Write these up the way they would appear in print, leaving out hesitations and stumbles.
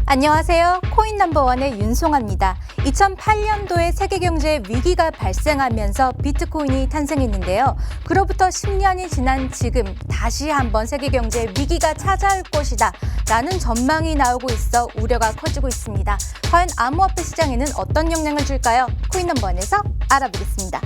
안녕하세요. 코인 넘버원의 윤송아입니다. 2008년도에 세계 경제에 위기가 발생하면서 비트코인이 탄생했는데요. 그로부터 10년이 지난 지금 다시 한번 세계 경제에 위기가 찾아올 것이다 라는 전망이 나오고 있어 우려가 커지고 있습니다. 과연 암호화폐 시장에는 어떤 영향을 줄까요? 코인 넘버원에서 알아보겠습니다.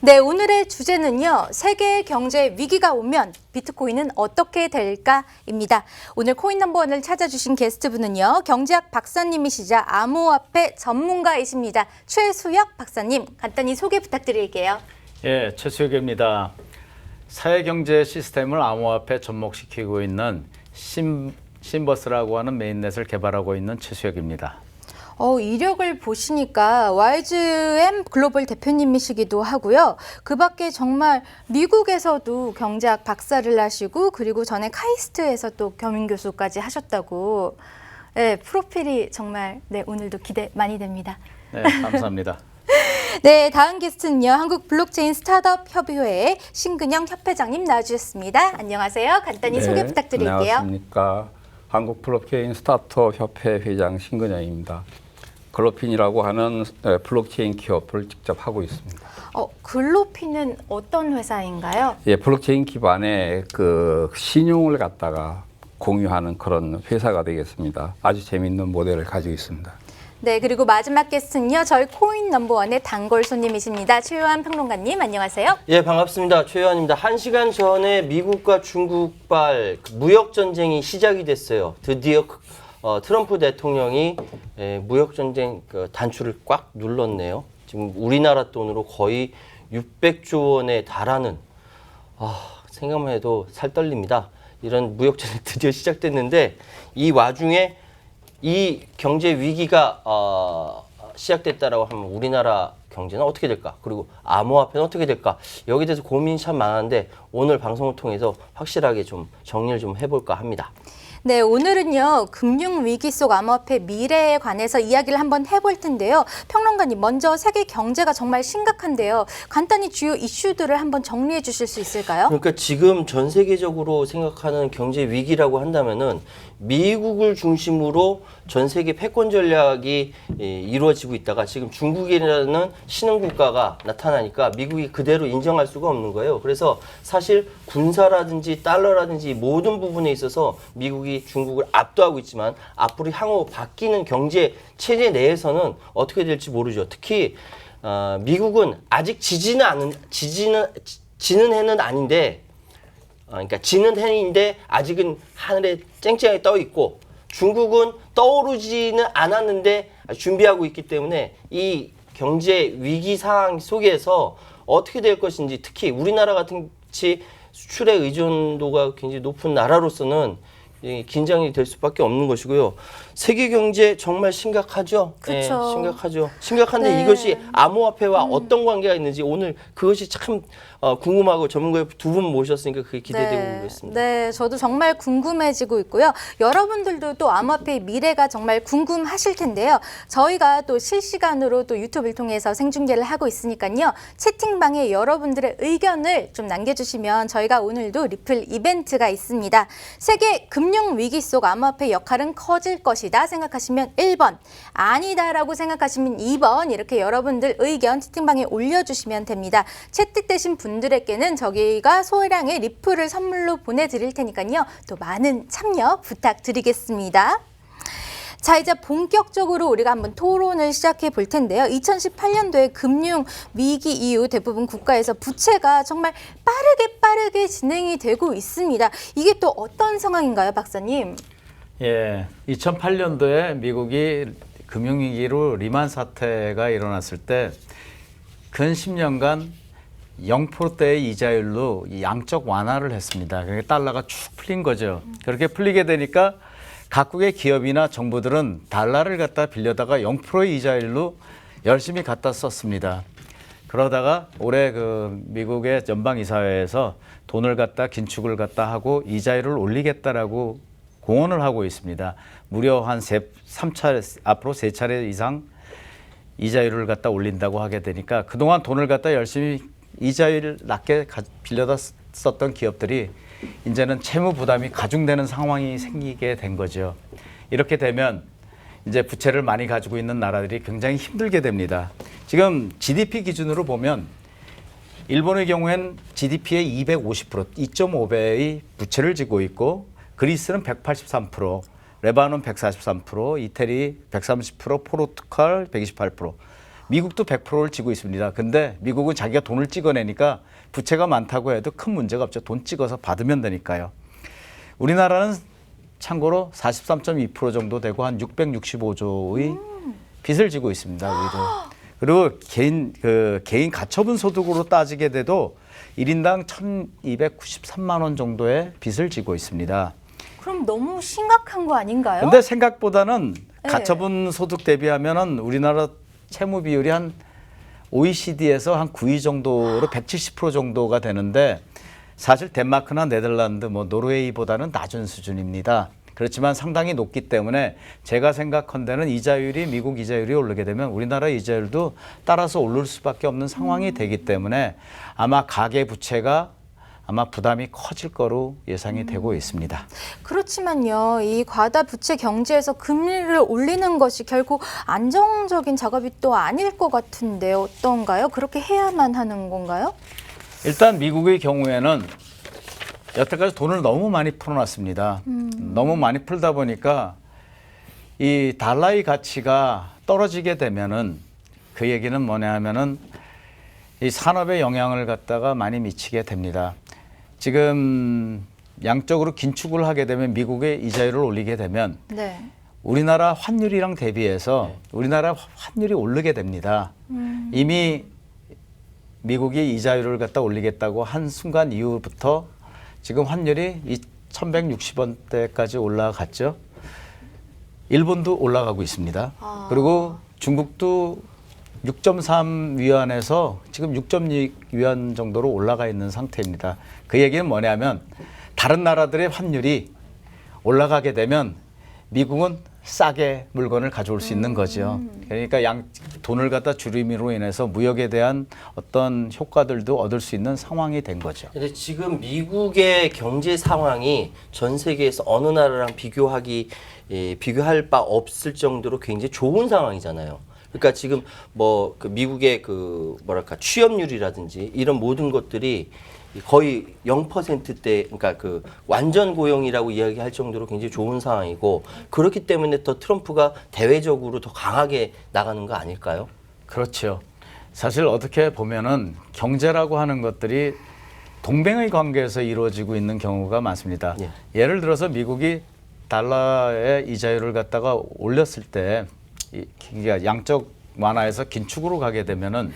네, 오늘의 주제는요. 세계 경제 위기가 오면 비트코인은 어떻게 될까입니다. 오늘 코인 넘버원을 찾아주신 게스트분은요. 경제학 박사님이시자 암호화폐 전문가이십니다. 최수혁 박사님, 간단히 소개 부탁드릴게요. 예, 최수혁입니다. 사회경제 시스템을 암호화폐 접목시키고 있는 심버스라고 하는 메인넷을 개발하고 있는 최수혁입니다. 이력을 보시니까 YGM 글로벌 대표님이시기도 하고요. 그 밖에 정말 미국에서도 경제학 박사를 하시고 그리고 전에 카이스트에서 또 겸임교수까지 하셨다고. 네, 프로필이 정말 오늘도 기대 많이 됩니다. 네, 감사합니다. 네, 다음 게스트는요. 한국 블록체인 스타트업 협의회의 신근영 협회장님 나와주셨습니다. 안녕하세요. 간단히 소개 부탁드릴게요. 안녕하십니까. 한국 블록체인 스타트업 협회 회장 신근영입니다. 글로핀이라고 하는 블록체인 기업을 직접 하고 있습니다. 글로핀은 어떤 회사인가요? 예, 블록체인 기반의 그 신용을 갖다가 공유하는 그런 회사가 되겠습니다. 아주 재미있는 모델을 가지고 있습니다. 네, 그리고 마지막 게스트는요. 저희 코인 넘버원의 단골 손님이십니다. 최요한 평론가님, 안녕하세요. 예, 반갑습니다. 최요한입니다. 1시간 전에 미국과 중국발 무역 전쟁이 시작이 됐어요. 드디어 트럼프 대통령이 무역 전쟁 단추를 꽉 눌렀네요. 지금 우리나라 돈으로 거의 600조 원에 달하는, 생각만 해도 살 떨립니다. 이런 무역 전쟁이 드디어 시작됐는데 이 와중에 이 경제 위기가 시작됐다라고 하면 우리나라 경제는 어떻게 될까? 그리고 암호화폐는 어떻게 될까? 여기에 대해서 고민이 참 많은데 오늘 방송을 통해서 확실하게 좀 정리를 좀 해볼까 합니다. 네, 오늘은요. 금융위기 속 암호화폐 미래에 관해서 이야기를 한번 해볼 텐데요. 평론가님, 먼저 세계 경제가 정말 심각한데요. 간단히 주요 이슈들을 한번 정리해 주실 수 있을까요? 그러니까 지금 전 세계적으로 생각하는 경제 위기라고 한다면은 미국을 중심으로 전 세계 패권 전략이 이루어지고 있다가 지금 중국이라는 신흥 국가가 나타나니까 미국이 그대로 인정할 수가 없는 거예요. 그래서 사실 군사라든지 달러라든지 모든 부분에 있어서 미국이 중국을 압도하고 있지만 앞으로 향후 바뀌는 경제 체제 내에서는 어떻게 될지 모르죠. 특히 미국은 아직 지는 해는 아닌데, 그러니까 지는 해인데 아직은 하늘에 쨍쨍하게 떠 있고 중국은 떠오르지는 않았는데 준비하고 있기 때문에 이 경제 위기 상황 속에서 어떻게 될 것인지, 특히 우리나라 같은 수출에 의존도가 굉장히 높은 나라로서는 긴장이 될 수밖에 없는 것이고요. 세계 경제 정말 심각하죠. 그렇죠. 네, 심각하죠. 심각한데 네. 이것이 암호화폐와 어떤 관계가 있는지 오늘 그것이 참 궁금하고 전문가 두 분 모셨으니까 그게 기대되고 있습니다. 네, 저도 정말 궁금해지고 있고요. 여러분들도 또 암호화폐의 미래가 정말 궁금하실 텐데요. 저희가 또 실시간으로 또 유튜브를 통해서 생중계를 하고 있으니까요. 채팅방에 여러분들의 의견을 좀 남겨주시면 저희가 오늘도 리플 이벤트가 있습니다. 세계 금융위기 속 암호화폐 역할은 커질 것이다 생각하시면 1번, 아니다라고 생각하시면 2번 이렇게 여러분들 의견 채팅방에 올려주시면 됩니다. 채택되신 분들에게는 저희가 소량의 리플을 선물로 보내드릴 테니까요. 또 많은 참여 부탁드리겠습니다. 자, 이제 본격적으로 우리가 한번 토론을 시작해 볼 텐데요. 2018년도에 금융 위기 이후 대부분 국가에서 부채가 정말 빠르게 진행이 되고 있습니다. 이게 또 어떤 상황인가요, 박사님? 예, 2008년도에 미국이 금융위기로 리만 사태가 일어났을 때 근 10년간 0%대의 이자율로 이 양적 완화를 했습니다. 그러니까 달러가 축 풀린 거죠. 그렇게 풀리게 되니까 각국의 기업이나 정부들은 달러를 갖다 빌려다가 0%의 이자율로 열심히 갖다 썼습니다. 그러다가 올해 그 미국의 연방이사회에서 돈을 갖다 긴축을 갖다 하고 이자율을 올리겠다라고 공언을 하고 있습니다. 무려 한 3차례, 앞으로 3차례 이상 이자율을 갖다 올린다고 하게 되니까 그동안 돈을 갖다 열심히 이자율을 낮게 빌려다 썼던 기업들이 이제는 채무 부담이 가중되는 상황이 생기게 된 거죠. 이렇게 되면 이제 부채를 많이 가지고 있는 나라들이 굉장히 힘들게 됩니다. 지금 GDP 기준으로 보면 일본의 경우엔 GDP의 250%, 2.5배의 부채를 지고 있고 그리스는 183%, 레바논 143%, 이태리 130%, 포르투갈 128%, 미국도 100%를 지고 있습니다. 근데 미국은 자기가 돈을 찍어내니까 부채가 많다고 해도 큰 문제가 없죠. 돈 찍어서 받으면 되니까요. 우리나라는 참고로 43.2% 정도 되고 한 665조의 빚을 지고 있습니다. 우리도. 그리고 개인 가처분 소득으로 따지게 돼도 1인당 1,293만 원 정도의 빚을 지고 있습니다. 그럼 너무 심각한 거 아닌가요? 근데 생각보다는 네. 가처분 소득 대비하면은 우리나라 채무 비율이 한 OECD에서 한 9위 정도로 170% 정도가 되는데 사실 덴마크나 네덜란드, 뭐 노르웨이보다는 낮은 수준입니다. 그렇지만 상당히 높기 때문에 제가 생각한데는 이자율이 미국 이자율이 오르게 되면 우리나라 이자율도 따라서 오를 수밖에 없는 상황이 되기 때문에 아마 가계 부채가 아마 부담이 커질 거로 예상이 되고 있습니다. 그렇지만요, 이 과다 부채 경제에서 금리를 올리는 것이 결국 안정적인 작업이 또 아닐 것 같은데 어떤가요? 그렇게 해야만 하는 건가요? 일단 미국의 경우에는 여태까지 돈을 너무 많이 풀어놨습니다. 너무 많이 풀다 보니까 이 달러의 가치가 떨어지게 되면은 그 얘기는 뭐냐 하면은 이 산업에 영향을 갖다가 많이 미치게 됩니다. 지금 양적으로 긴축을 하게 되면 미국의 이자율을 올리게 되면 네. 우리나라 환율이랑 대비해서 우리나라 환율이 오르게 됩니다. 이미 미국이 이자율을 갖다 올리겠다고 한 순간 이후부터 지금 환율이 1,160원대까지 올라갔죠. 일본도 올라가고 있습니다. 그리고 중국도 6.3 위안에서 지금 6.6 위안 정도로 올라가 있는 상태입니다. 그 얘기는 뭐냐면 다른 나라들의 환율이 올라가게 되면 미국은 싸게 물건을 가져올 수 있는 거죠. 그러니까 돈을 갖다 줄임으로 인해서 무역에 대한 어떤 효과들도 얻을 수 있는 상황이 된 거죠. 근데 지금 미국의 경제 상황이 전 세계에서 어느 나라랑 비교할 바 없을 정도로 굉장히 좋은 상황이잖아요. 그러니까 지금 뭐 그 미국의 그 뭐랄까 취업률이라든지 이런 모든 것들이 거의 0%대, 그러니까 그 완전 고용이라고 이야기할 정도로 굉장히 좋은 상황이고 그렇기 때문에 더 트럼프가 대외적으로 더 강하게 나가는 거 아닐까요? 그렇죠. 사실 어떻게 보면은 경제라고 하는 것들이 동맹의 관계에서 이루어지고 있는 경우가 많습니다. 예. 예를 들어서 미국이 달러의 이자율을 갖다가 올렸을 때 양적 완화에서 긴축으로 가게 되면은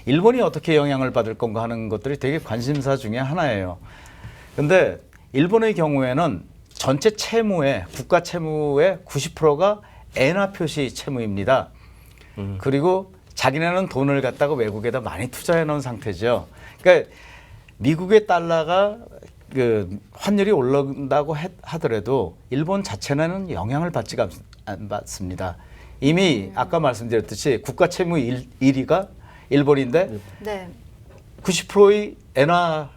일본이 어떻게 영향을 받을 건가 하는 것들이 되게 관심사 중에 하나예요. 근데 일본의 경우에는 전체 채무의 국가 채무의 90%가 엔화 표시 채무입니다. 그리고 자기네는 돈을 갖다가 외국에다 많이 투자해 놓은 상태죠. 그러니까 미국의 달러가 그 환율이 올라간다고 하더라도 일본 자체는 영향을 받지가 않습니다. 이미 아까 말씀드렸듯이 국가 채무 1위가 일본인데 네. 90%의 엔화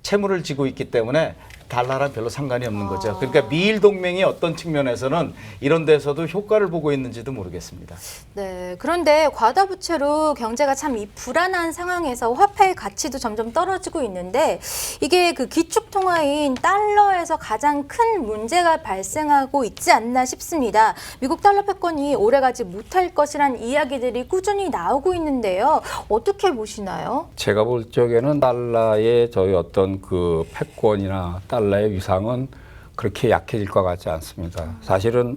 채무를 지고 있기 때문에 달러랑 별로 상관이 없는 거죠. 그러니까 미일 동맹이 어떤 측면에서는 이런 데서도 효과를 보고 있는지도 모르겠습니다. 네. 그런데 과다 부채로 경제가 참 이 불안한 상황에서 화폐의 가치도 점점 떨어지고 있는데 이게 그 기축 통화인 달러에서 가장 큰 문제가 발생하고 있지 않나 싶습니다. 미국 달러 패권이 오래가지 못할 것이란 이야기들이 꾸준히 나오고 있는데요. 어떻게 보시나요? 제가 볼 적에는 달러의 저희 어떤 그 패권이나 달러의 위상은 그렇게 약해질 것 같지 않습니다. 사실은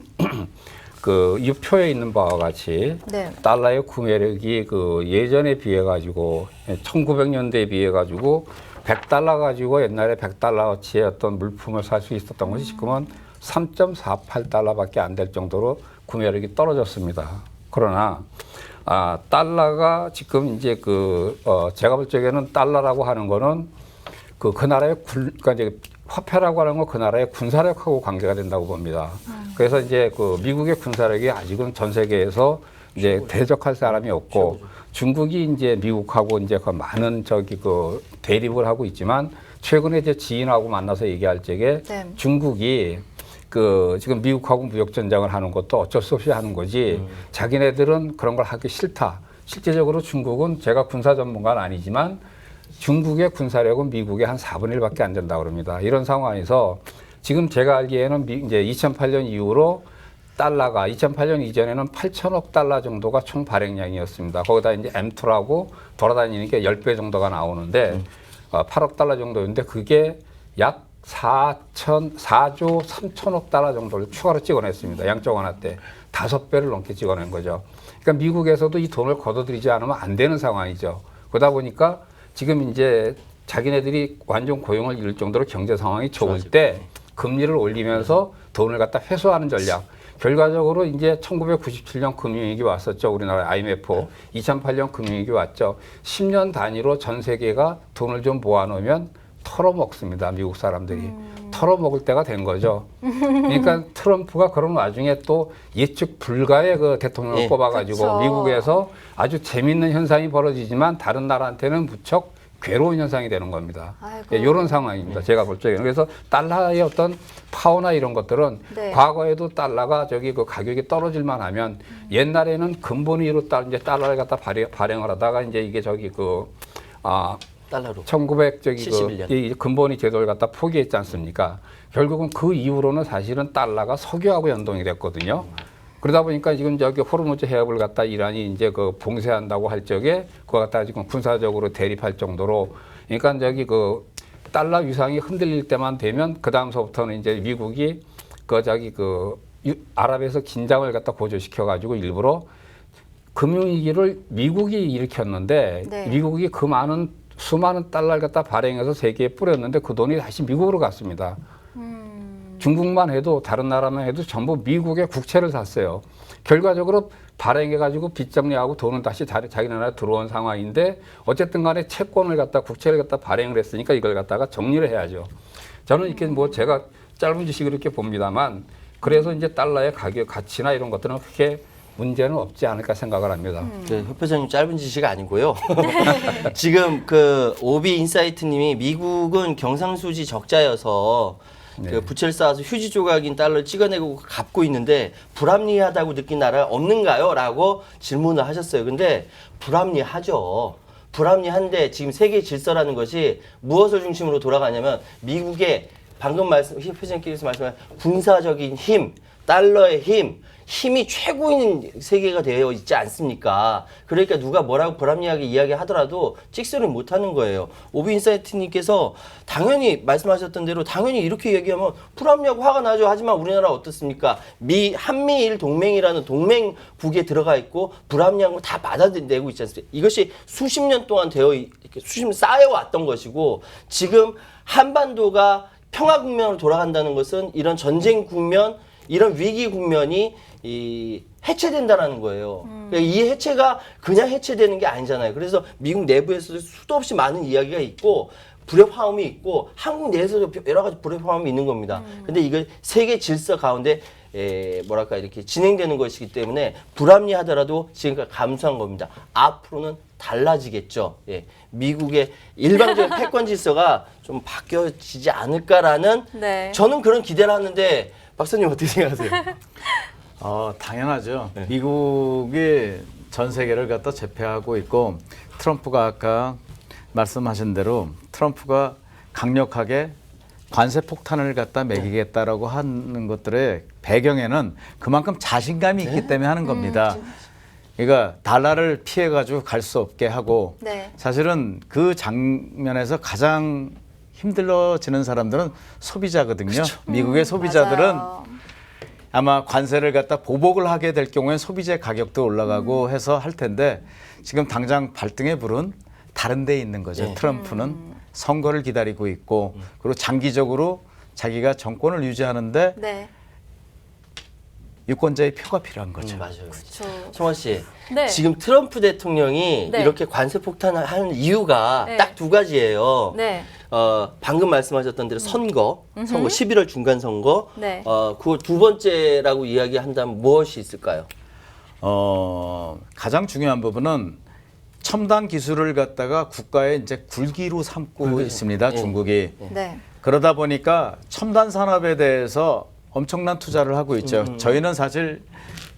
그 이 표에 있는 바와 같이 네. 달러의 구매력이 그 예전에 비해 가지고 1900년대에 비해 가지고 100달러 가지고 옛날에 100달러어치의 어떤 물품을 살 수 있었던 것이 지금은 3.48달러밖에 안 될 정도로 구매력이 떨어졌습니다. 그러나 달러가 지금 이제 제가 볼 적에는 달러라고 하는 거는 그 나라의 그러니까 이제 화폐라고 하는 건 그 나라의 군사력하고 관계가 된다고 봅니다. 그래서 이제 그 미국의 군사력이 아직은 전 세계에서 이제 대적할 사람이 없고 중국이 이제 미국하고 이제 그 많은 대립을 하고 있지만 최근에 이제 지인하고 만나서 얘기할 적에 네. 중국이 지금 미국하고 무역 전쟁을 하는 것도 어쩔 수 없이 하는 거지 자기네들은 그런 걸 하기 싫다. 실제적으로 중국은 제가 군사 전문가는 아니지만 중국의 군사력은 미국의 한 4분의 1밖에 안 된다고 그럽니다. 이런 상황에서 지금 제가 알기에는 이제 2008년 이후로 달러가 2008년 이전에는 8천억 달러 정도가 총 발행량이었습니다. 거기다 이제 M2라고 돌아다니는 게 10배 정도가 나오는데 8억 달러 정도였는데 그게 약 4조 3천억 달러 정도를 추가로 찍어냈습니다. 양적 완화 때 5배를 넘게 찍어낸 거죠. 그러니까 미국에서도 이 돈을 걷어들이지 않으면 안 되는 상황이죠. 그러다 보니까 지금 이제 자기네들이 완전 고용을 잃을 정도로 경제 상황이 좋을 때 금리를 올리면서 돈을 갖다 회수하는 전략. 결과적으로 이제 1997년 금융위기 왔었죠. 우리나라 IMF. 2008년 금융위기 왔죠. 10년 단위로 전 세계가 돈을 좀 모아놓으면 털어먹습니다. 미국 사람들이. 털어먹을 때가 된 거죠. 그러니까 트럼프가 그런 와중에 또 예측 불가의 그 대통령을 뽑아가지고 그쵸. 미국에서 아주 재밌는 현상이 벌어지지만 다른 나라한테는 무척 괴로운 현상이 되는 겁니다. 아이고. 이런 상황입니다. 제가 볼 적에는. 그래서 달러의 어떤 파워나 이런 것들은 네. 과거에도 달러가 그 가격이 떨어질만 하면 옛날에는 근본위로 이제 달러를 갖다 발행을 하다가 이제 이게 달러로. 1900 71년. 근본위 제도를 갖다 포기했지 않습니까? 결국은 그 이후로는 사실은 달러가 석유하고 연동이 됐거든요. 그러다 보니까 지금 호르무즈 해협을 갖다 이란이 이제 봉쇄한다고 할 적에 그거 갖다 지금 군사적으로 대립할 정도로 그러니까 달러 위상이 흔들릴 때만 되면 그 다음서부터는 이제 미국이 아랍에서 긴장을 갖다 고조시켜 가지고 일부러 금융위기를 미국이 일으켰는데 네. 미국이 수많은 달러를 갖다 발행해서 세계에 뿌렸는데 그 돈이 다시 미국으로 갔습니다. 중국만 해도 다른 나라만 해도 전부 미국의 국채를 샀어요. 결과적으로 발행해가지고 빚 정리하고 돈은 다시 자기 나라에 들어온 상황인데 어쨌든 간에 국채를 갖다 발행을 했으니까 이걸 갖다가 정리를 해야죠. 저는 이렇게 제가 짧은 지식을 이렇게 봅니다만 그래서 이제 달러의 가치나 이런 것들은 크게 문제는 없지 않을까 생각을 합니다. 협회장님 짧은 지식 아니고요. 지금 오비 인사이트님이 미국은 경상수지 적자여서 부채를 쌓아서 휴지 조각인 달러를 찍어내고 갚고 있는데 불합리하다고 느낀 나라 없는가요? 라고 질문을 하셨어요. 근데 불합리하죠. 불합리한데 지금 세계 질서라는 것이 무엇을 중심으로 돌아가냐면 미국의 방금 협회장님께서 말씀하신 군사적인 힘, 달러의 힘이 최고인 세계가 되어 있지 않습니까? 그러니까 누가 뭐라고 불합리하게 이야기하더라도 찍소리 못하는 거예요. 오비인사이트님께서 당연히 말씀하셨던 대로 당연히 이렇게 얘기하면 불합리하고 화가 나죠. 하지만 우리나라 어떻습니까? 한미일 동맹이라는 동맹국에 들어가 있고 불합리한 거 다 받아내고 있지 않습니까? 이것이 수십 년 동안 수십 년 쌓여왔던 것이고 지금 한반도가 평화 국면으로 돌아간다는 것은 이런 전쟁 국면, 이런 위기 국면이 해체된다라는 거예요. 그러니까 이 해체가 그냥 해체되는 게 아니잖아요. 그래서 미국 내부에서도 수도 없이 많은 이야기가 있고 불협화음이 있고 한국 내에서도 여러 가지 불협화음이 있는 겁니다. 근데 이걸 세계 질서 가운데 이렇게 진행되는 것이기 때문에 불합리하더라도 지금까지 감수한 겁니다. 앞으로는 달라지겠죠. 미국의 일방적인 패권 질서가 좀 바뀌어지지 않을까라는 네. 저는 그런 기대를 하는데 박사님 어떻게 생각하세요? 당연하죠. 미국이 전 세계를 갖다 제패하고 있고 트럼프가 아까 말씀하신 대로 트럼프가 강력하게 관세 폭탄을 갖다 매기겠다라고 하는 것들의 배경에는 그만큼 자신감이 있기 때문에 하는 겁니다. 그러니까 달러를 피해가지고 갈 수 없게 하고 네. 사실은 그 장면에서 가장 힘들어지는 사람들은 소비자거든요. 미국의 소비자들은 맞아요. 아마 관세를 갖다 보복을 하게 될 경우엔 소비재 가격도 올라가고 해서 할 텐데 지금 당장 발등에 불은 다른 데 있는 거죠. 네. 트럼프는 선거를 기다리고 있고 그리고 장기적으로 자기가 정권을 유지하는데 네. 유권자의 표가 필요한 거죠. 맞아요. 그렇죠. 송아 씨, 네. 지금 트럼프 대통령이 네. 이렇게 관세 폭탄을 하는 이유가 네. 딱 두 가지예요. 네. 방금 말씀하셨던 대로 선거 11월 중간 선거. 네. 그걸 두 번째라고 이야기한다면 무엇이 있을까요? 가장 중요한 부분은 첨단 기술을 갖다가 국가의 이제 굴기로 삼고 있습니다. 예. 중국이. 네. 그러다 보니까 첨단 산업에 대해서 엄청난 투자를 하고 있죠. 저희는 사실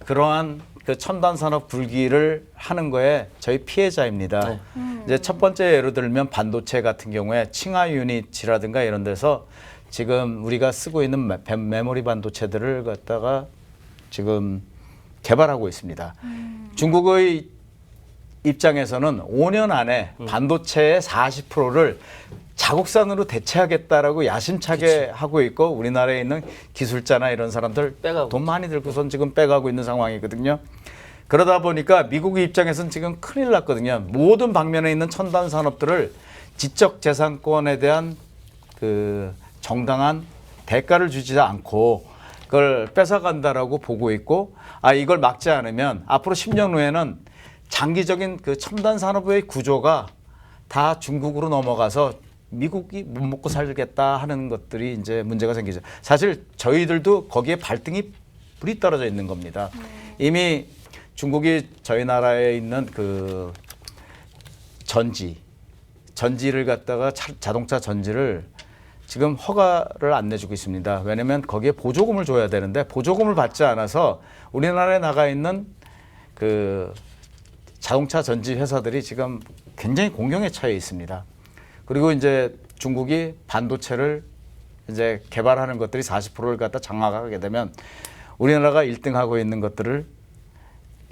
그러한 그 첨단 산업 굴기를 하는 거에 저희 피해자입니다. 네. 이제 첫 번째 예로 들면 반도체 같은 경우에 칭화 유닛이라든가 이런 데서 지금 우리가 쓰고 있는 메모리 반도체들을 갖다가 지금 개발하고 있습니다. 중국의 입장에서는 5년 안에 반도체의 40%를 자국산으로 대체하겠다라고 야심차게 하고 있고 우리나라에 있는 기술자나 이런 사람들 빼가고 돈 많이 들고선 지금 빼가고 있는 상황이거든요. 그러다 보니까 미국의 입장에서는 지금 큰일 났거든요. 모든 방면에 있는 첨단 산업들을 지적 재산권에 대한 그 정당한 대가를 주지 않고 그걸 뺏어간다라고 보고 있고 이걸 막지 않으면 앞으로 10년 후에는 장기적인 그 첨단 산업의 구조가 다 중국으로 넘어가서 미국이 못 먹고 살겠다 하는 것들이 이제 문제가 생기죠. 사실 저희들도 거기에 발등이 불이 떨어져 있는 겁니다. 이미 중국이 저희 나라에 있는 그 전지를 갖다가 자동차 전지를 지금 허가를 안 내주고 있습니다. 왜냐하면 거기에 보조금을 줘야 되는데 보조금을 받지 않아서 우리나라에 나가 있는 그 자동차 전지 회사들이 지금 굉장히 공경에 처해 있습니다. 그리고 이제 중국이 반도체를 이제 개발하는 것들이 40%를 갖다 장악하게 되면 우리나라가 1등하고 있는 것들을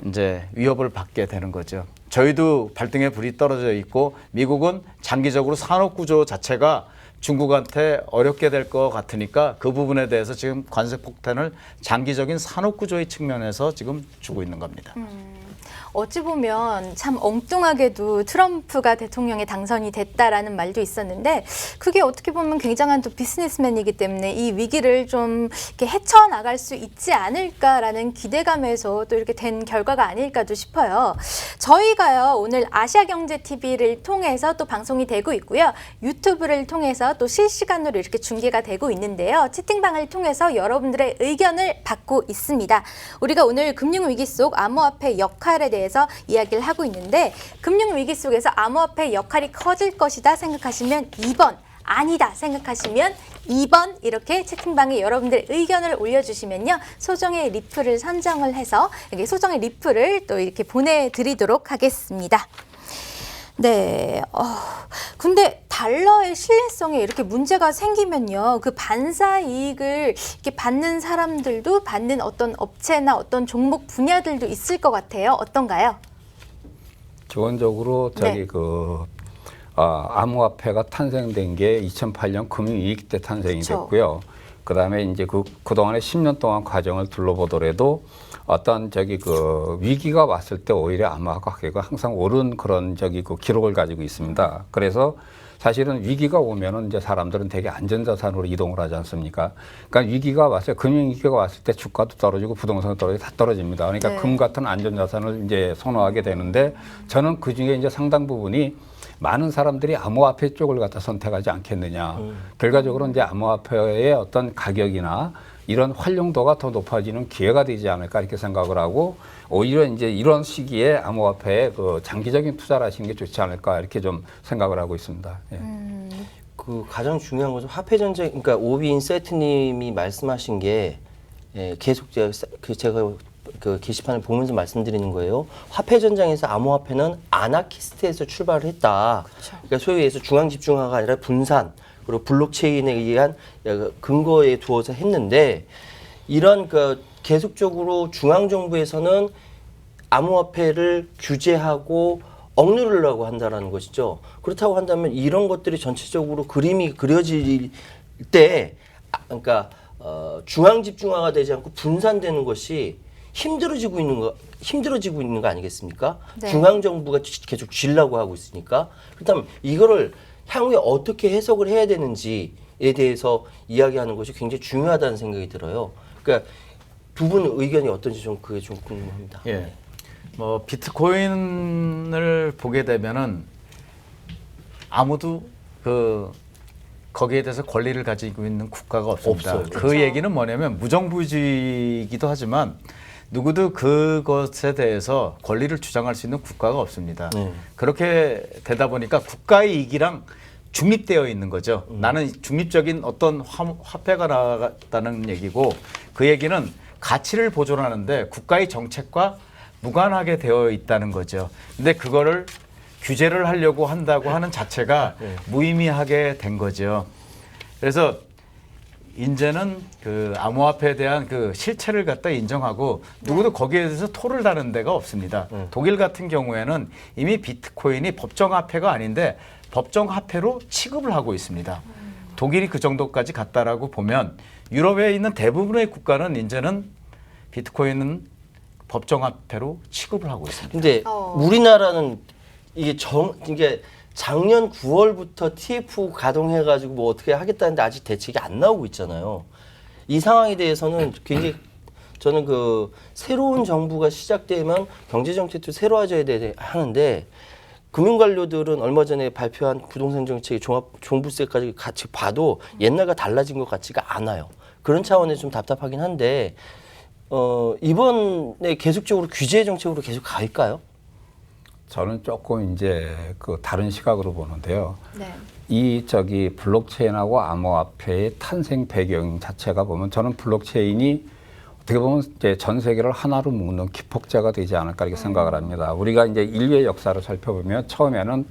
이제 위협을 받게 되는 거죠. 저희도 발등에 불이 떨어져 있고 미국은 장기적으로 산업 구조 자체가 중국한테 어렵게 될 것 같으니까 그 부분에 대해서 지금 관세 폭탄을 장기적인 산업 구조의 측면에서 지금 주고 있는 겁니다. 어찌 보면 참 엉뚱하게도 트럼프가 대통령에 당선이 됐다라는 말도 있었는데 그게 어떻게 보면 굉장한 또 비즈니스맨이기 때문에 이 위기를 좀 이렇게 헤쳐나갈 수 있지 않을까라는 기대감에서 또 이렇게 된 결과가 아닐까도 싶어요. 저희가요 오늘 아시아경제TV를 통해서 또 방송이 되고 있고요. 유튜브를 통해서 또 실시간으로 이렇게 중계가 되고 있는데요. 채팅방을 통해서 여러분들의 의견을 받고 있습니다. 우리가 오늘 금융위기 속 암호화폐 역할에 대해서 이야기를 하고 있는데 금융위기 속에서 암호화폐 역할이 커질 것이다 생각하시면 2번, 아니다 생각하시면 2번 이렇게 채팅방에 여러분들의 의견을 올려주시면요. 소정의 리플을 선정을 해서 여기 소정의 리플을 또 이렇게 보내드리도록 하겠습니다. 네. 근데 달러의 신뢰성에 이렇게 문제가 생기면요. 그 반사 이익을 이렇게 받는 사람들도 받는 어떤 업체나 어떤 종목 분야들도 있을 것 같아요. 어떤가요? 기본적으로 저기 네. 암호화폐가 탄생된 게 2008년 금융위기 때 탄생이 그쵸. 됐고요. 그다음에 이제 그동안에 10년 동안 과정을 둘러보더라도 어떤 위기가 왔을 때 오히려 암호화가 가격이 항상 오른 그런 그 기록을 가지고 있습니다. 그래서 사실은 위기가 오면은 이제 사람들은 되게 안전자산으로 이동을 하지 않습니까? 그러니까 위기가 왔어요. 금융위기가 왔을 때 주가도 떨어지고 부동산도 떨어지고 다 떨어집니다. 그러니까 네. 금 같은 안전자산을 이제 선호하게 되는데 저는 그 중에 이제 상당 부분이 많은 사람들이 암호화폐 쪽을 갖다 선택하지 않겠느냐. 결과적으로 이제 암호화폐의 어떤 가격이나 이런 활용도가 더 높아지는 기회가 되지 않을까 이렇게 생각을 하고 오히려 이제 이런 시기에 암호화폐에 그 장기적인 투자를 하시는 게 좋지 않을까 이렇게 좀 생각을 하고 있습니다. 예. 그 가장 중요한 것은 화폐 전쟁, 그러니까 오비인 세트님이 말씀하신 게 계속 제가 그 게시판을 보면서 말씀드리는 거예요. 화폐 전쟁에서 암호화폐는 아나키스트에서 출발을 했다. 그러니까 소위 해서 중앙 집중화가 아니라 분산 그리고 블록체인에 의한 근거에 두어서 했는데 이런 계속적으로 중앙 정부에서는 암호화폐를 규제하고 억누르려고 한다라는 것이죠. 그렇다고 한다면 이런 것들이 전체적으로 그림이 그려질 때, 그러니까 중앙 집중화가 되지 않고 분산되는 것이 힘들어지고 있는 거 아니겠습니까? 네. 중앙 정부가 계속 쥐려고 하고 있으니까. 그렇다면 이거를 향후에 어떻게 해석을 해야 되는지에 대해서 이야기하는 것이 굉장히 중요하다는 생각이 들어요. 그러니까 두 분 의견이 어떤지 좀 그게 좀 궁금합니다. 예. 뭐 비트코인을 보게 되면은 아무도 거기에 대해서 권리를 가지고 있는 국가가 없습니다. 없어요. 그 그렇죠. 얘기는 뭐냐면 무정부주의이기도 하지만 누구도 그것에 대해서 권리를 주장할 수 있는 국가가 없습니다. 네. 그렇게 되다 보니까 국가의 이익이랑 중립되어 있는 거죠. 나는 중립적인 어떤 화폐가 나갔다는 얘기고 그 얘기는 가치를 보존하는데 국가의 정책과 무관하게 되어 있다는 거죠. 근데 그거를 규제를 하려고 한다고 하는 자체가 무의미하게 된 거죠. 그래서 이제는 그 암호화폐에 대한 그 실체를 갖다 인정하고 누구도 거기에 대해서 토를 다는 데가 없습니다. 독일 같은 경우에는 이미 비트코인이 법정화폐가 아닌데 법정화폐로 취급을 하고 있습니다. 독일이 그 정도까지 갔다라고 보면 유럽에 있는 대부분의 국가는 이제는 비트코인은 법정화폐로 취급을 하고 있습니다. 근데 우리나라는 이게 작년 9월부터 TF 가동해가지고 뭐 어떻게 하겠다는데 아직 대책이 안 나오고 있잖아요. 이 상황에 대해서는 굉장히 저는 그 새로운 정부가 시작되면 경제정책도 새로워져야 하는데 금융관료들은 얼마 전에 발표한 부동산 정책의 종부세까지 같이 봐도 옛날과 달라진 것 같지가 않아요. 그런 차원에서 좀 답답하긴 한데 이번에 계속적으로 규제 정책으로 계속 갈까요? 저는 조금 이제 그 다른 시각으로 보는데요. 네. 이 블록체인하고 암호화폐의 탄생 배경 자체가 보면 저는 블록체인이 어떻게 보면 이제 전 세계를 하나로 묶는 기폭제가 되지 않을까 이렇게 생각을 합니다. 우리가 이제 인류의 역사를 살펴보면 처음에는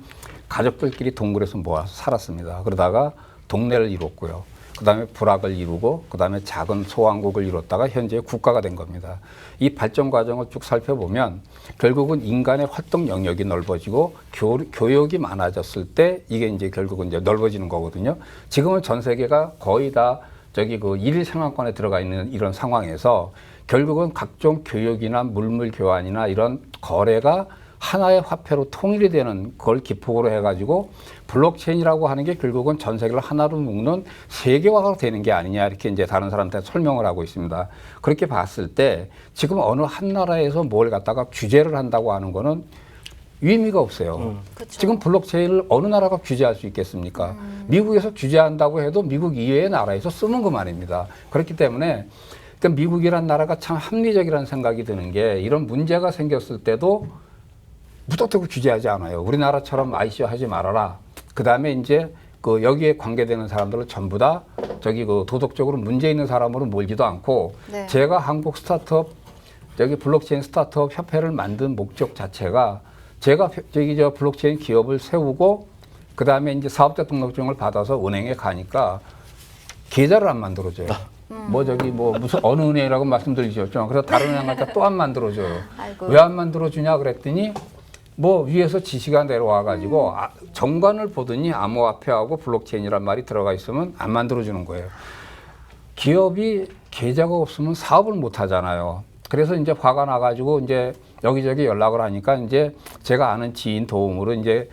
가족들끼리 동굴에서 모아서 살았습니다. 그러다가 동네를 이뤘고요. 그다음에 부락을 이루고 그다음에 작은 소왕국을 이뤘다가 현재 국가가 된 겁니다. 이 발전 과정을 쭉 살펴보면 결국은 인간의 활동 영역이 넓어지고 교육이 많아졌을 때 이게 이제 결국은 이제 넓어지는 거거든요. 지금은 전 세계가 거의 다 그 일일 생활권에 들어가 있는 이런 상황에서 결국은 각종 교육이나 물물 교환이나 이런 거래가 하나의 화폐로 통일이 되는 걸 기폭으로 해가지고 블록체인이라고 하는 게 결국은 전 세계를 하나로 묶는 세계화가 되는 게 아니냐 이렇게 이제 다른 사람한테 설명을 하고 있습니다. 그렇게 봤을 때 지금 어느 한 나라에서 뭘 갖다가 규제를 한다고 하는 거는 의미가 없어요. 그쵸. 지금 블록체인을 어느 나라가 규제할 수 있겠습니까? 미국에서 규제한다고 해도 미국 이외의 나라에서 쓰는 거 말입니다. 그렇기 때문에 그러니까 미국이란 나라가 참 합리적이라는 생각이 드는 게 이런 문제가 생겼을 때도 무턱대고 규제하지 않아요. 우리나라처럼 ICO 하지 말아라. 그 다음에 이제 여기에 관계되는 사람들을 전부 다 도덕적으로 문제 있는 사람으로 몰지도 않고 네. 제가 한국 스타트업 블록체인 스타트업 협회를 만든 목적 자체가 제가 블록체인 기업을 세우고 그 다음에 이제 사업자 등록증을 받아서 은행에 가니까 계좌를 안 만들어줘요. 무슨 어느 은행이라고 말씀드리셨죠. 그래서 다른 은행 갔다 또 안 만들어줘요. 왜 안 만들어주냐 그랬더니 위에서 지시가 내려와가지고 정관을 보더니 암호화폐하고 블록체인이란 말이 들어가 있으면 안 만들어주는 거예요. 기업이 계좌가 없으면 사업을 못 하잖아요. 그래서 이제 화가 나가지고 이제 여기저기 연락을 하니까 이제 제가 아는 지인 도움으로 이제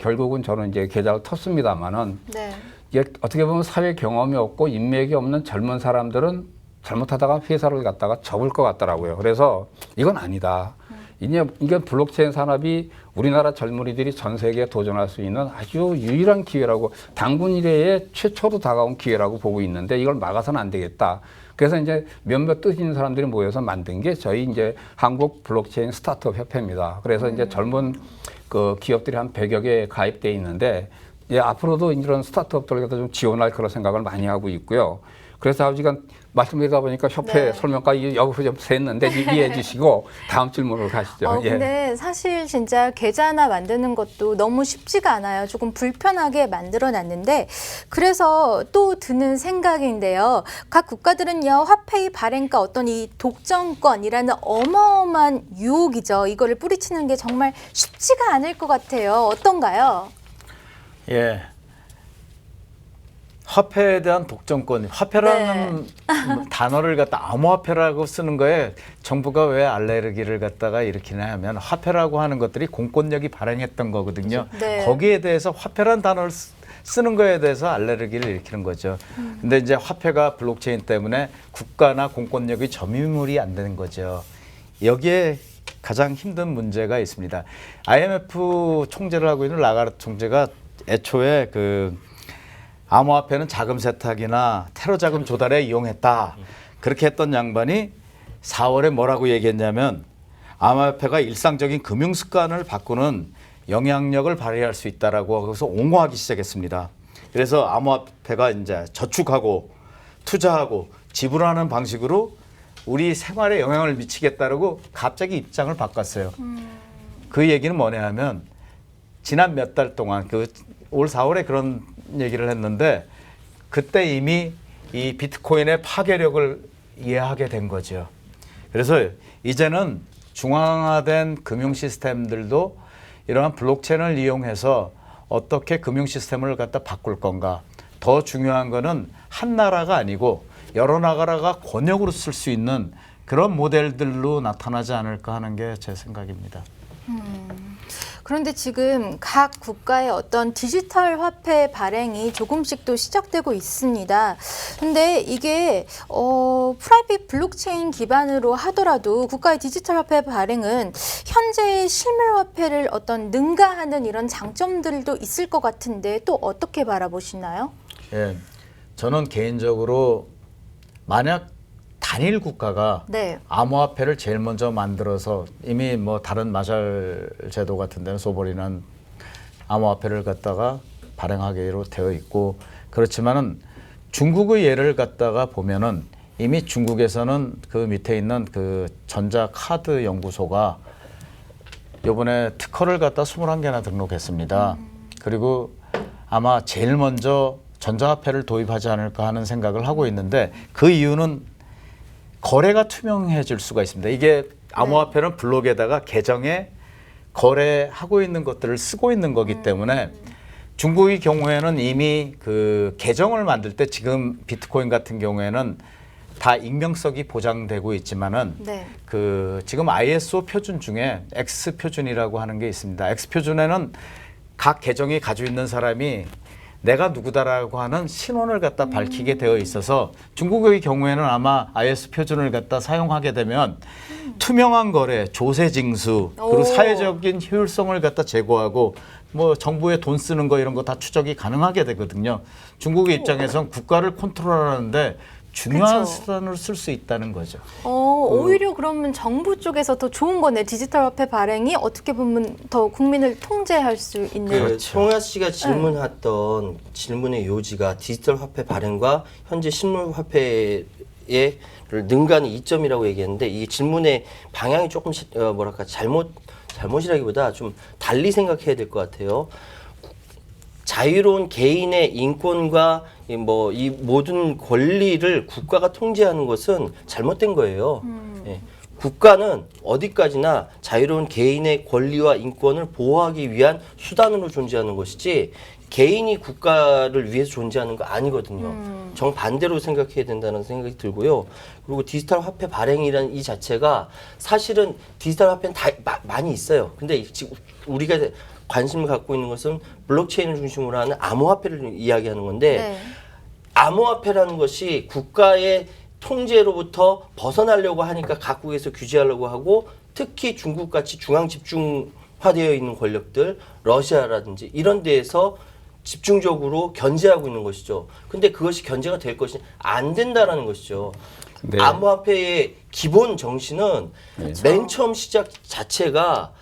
결국은 저는 이제 계좌를 텄습니다만은 네. 이게 어떻게 보면 사회 경험이 없고 인맥이 없는 젊은 사람들은 잘못하다가 회사를 갖다가 접을 것 같더라고요. 그래서 이건 아니다. 이게 블록체인 산업이 우리나라 젊은이들이 전 세계에 도전할 수 있는 아주 유일한 기회라고 당군 이래에 최초로 다가온 기회라고 보고 있는데 이걸 막아서는 안 되겠다. 그래서 이제 몇몇 뜻 있는 사람들이 모여서 만든 게 저희 이제 한국 블록체인 스타트업 협회입니다. 그래서 이제 젊은 기업들이 한 100여 개 가입돼 있는데 앞으로도 이런 스타트업들을 갖다 좀 지원할 그런 생각을 많이 하고 있고요. 그래서 지금 말씀드리다 보니까 협회 네. 설명까지 여기서 좀 샜는데 이해해 주시고 다음 질문으로 가시죠. 근데 사실 진짜 계좌 하나 만드는 것도 너무 쉽지가 않아요. 조금 불편하게 만들어 놨는데 그래서 또 드는 생각인데요. 각 국가들은요. 화폐의 발행과 어떤 이 독점권이라는 어마어마한 유혹이죠. 이거를 뿌리치는 게 정말 쉽지가 않을 것 같아요. 어떤가요? 예. 화폐에 대한 독점권, 화폐라는 단어를 갖다 암호화폐라고 쓰는 거에 정부가 왜 알레르기를 갖다가 일으키냐 하면 화폐라고 하는 것들이 공권력이 발행했던 거거든요. 네. 거기에 대해서 화폐라는 단어를 쓰는 거에 대해서 알레르기를 일으키는 거죠. 근데 이제 화폐가 블록체인 때문에 국가나 공권력이 점유물이 안 되는 거죠. 여기에 가장 힘든 문제가 있습니다. IMF 총재를 하고 있는 라가르트 총재가 애초에 암호화폐는 자금 세탁이나 테러 자금 조달에 이용했다. 그렇게 했던 양반이 4월에 뭐라고 얘기했냐면 암호화폐가 일상적인 금융 습관을 바꾸는 영향력을 발휘할 수 있다라고 거기서 옹호하기 시작했습니다. 그래서 암호화폐가 이제 저축하고 투자하고 지불하는 방식으로 우리 생활에 영향을 미치겠다라고 갑자기 입장을 바꿨어요. 그 얘기는 뭐냐 하면 지난 몇 달 동안 올 4월에 그런 얘기를 했는데 그때 이미 이 비트코인의 파괴력을 이해하게 된 거죠. 그래서 이제는 중앙화된 금융 시스템들도 이러한 블록체인을 이용해서 어떻게 금융 시스템을 갖다 바꿀 건가. 더 중요한 거는 한 나라가 아니고 여러 나라가 권역으로 쓸 수 있는 그런 모델들로 나타나지 않을까 하는 게 제 생각입니다. 그런데 지금 각 국가의 어떤 디지털 화폐 발행이 조금씩 또 시작되고 있습니다. 근데 이게 프라이빗 블록체인 기반으로 하더라도 국가의 디지털 화폐 발행은 현재의 실물 화폐를 어떤 능가하는 이런 장점들도 있을 것 같은데 또 어떻게 바라보시나요? 예, 저는 개인적으로 만약 단일 국가가 네. 암호화폐를 제일 먼저 만들어서 이미 뭐 다른 마샬 제도 같은 데는 소보리는 암호화폐를 갖다가 발행하기로 되어 있고 그렇지만은 중국의 예를 갖다가 보면은 이미 중국에서는 그 밑에 있는 그 전자카드 연구소가 요번에 특허를 갖다 21개나 등록했습니다. 그리고 아마 제일 먼저 전자화폐를 도입하지 않을까 하는 생각을 하고 있는데 그 이유는 거래가 투명해질 수가 있습니다. 이게 암호화폐는 블록에다가 계정에 거래하고 있는 것들을 쓰고 있는 거기 때문에 중국의 경우에는 이미 그 계정을 만들 때 지금 비트코인 같은 경우에는 다 익명성이 보장되고 있지만은 네. 그 지금 ISO 표준 중에 X 표준이라고 하는 게 있습니다. X 표준에는 각 계정이 가지고 있는 사람이 내가 누구다라고 하는 신원을 갖다 밝히게 되어 있어서 중국의 경우에는 아마 IS 표준을 갖다 사용하게 되면 투명한 거래, 조세 징수, 그리고 오. 사회적인 효율성을 갖다 제고하고 뭐 정부에 돈 쓰는 거 이런 거 다 추적이 가능하게 되거든요. 중국의 입장에선 국가를 컨트롤하는데 중요한 그쵸. 수단으로 쓸 수 있다는 거죠. 오히려 그러면 정부 쪽에서 더 좋은 거네. 디지털 화폐 발행이 어떻게 보면 더 국민을 통제할 수 있는. 그 송아 씨가 질문했던 질문의 요지가 디지털 화폐 발행과 현재 실물 화폐의 능가하는 이점이라고 얘기했는데 이 질문의 방향이 조금 뭐랄까 잘못이라기보다 좀 달리 생각해야 될 것 같아요. 자유로운 개인의 인권과 이 모든 권리를 국가가 통제하는 것은 잘못된 거예요. 예. 국가는 어디까지나 자유로운 개인의 권리와 인권을 보호하기 위한 수단으로 존재하는 것이지 개인이 국가를 위해서 존재하는 거 아니거든요. 정반대로 생각해야 된다는 생각이 들고요. 그리고 디지털 화폐 발행이라는 이 자체가 사실은 디지털 화폐는 많이 있어요. 근데 지금 우리가 관심을 갖고 있는 것은 블록체인을 중심으로 하는 암호화폐를 이야기하는 건데 네. 암호화폐라는 것이 국가의 통제로부터 벗어나려고 하니까 각국에서 규제하려고 하고 특히 중국같이 중앙 집중화되어 있는 권력들, 러시아라든지 이런 데에서 집중적으로 견제하고 있는 것이죠. 근데 그것이 견제가 될 것이 안 된다라는 것이죠. 네. 암호화폐의 기본 정신은 맨 처음 시작 자체가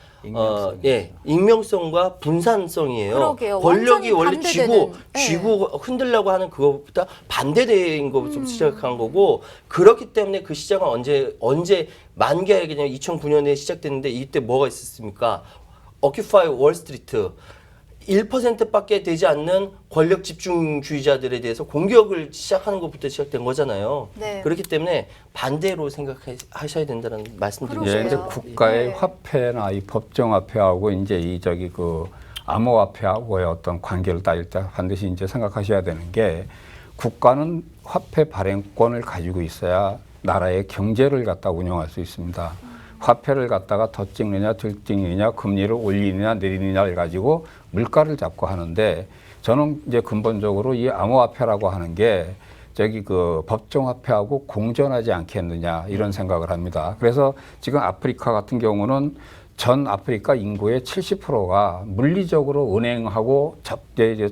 익명성과 분산성이에요. 그러게요. 권력이 원래 완전히 쥐고 반대되는, 흔들려고 하는 그것보다 반대된 것부터 시작한 거고 그렇기 때문에 그 시작은 언제 만개하게 그냥 2009년에 시작됐는데 이때 뭐가 있었습니까? 오큐파이 월스트리트 1%밖에 되지 않는 권력 집중주의자들에 대해서 공격을 시작하는 것부터 시작된 거잖아요. 네. 그렇기 때문에 반대로 생각하셔야 된다는 말씀드립니다. 예, 이제 그러게요. 국가의 네. 화폐나 이 법정화폐하고 이제 암호화폐하고의 어떤 관계를 따질 때 반드시 이제 생각하셔야 되는 게 국가는 화폐 발행권을 가지고 있어야 나라의 경제를 갖다 운영할 수 있습니다. 화폐를 갖다가 더 찍느냐 덜 찍느냐 금리를 올리느냐 내리느냐를 가지고 물가를 잡고 하는데 저는 이제 근본적으로 이 암호화폐라고 하는 게 저기 그 법정화폐하고 공존하지 않겠느냐 이런 생각을 합니다. 그래서 지금 아프리카 같은 경우는 전 아프리카 인구의 70%가 물리적으로 은행하고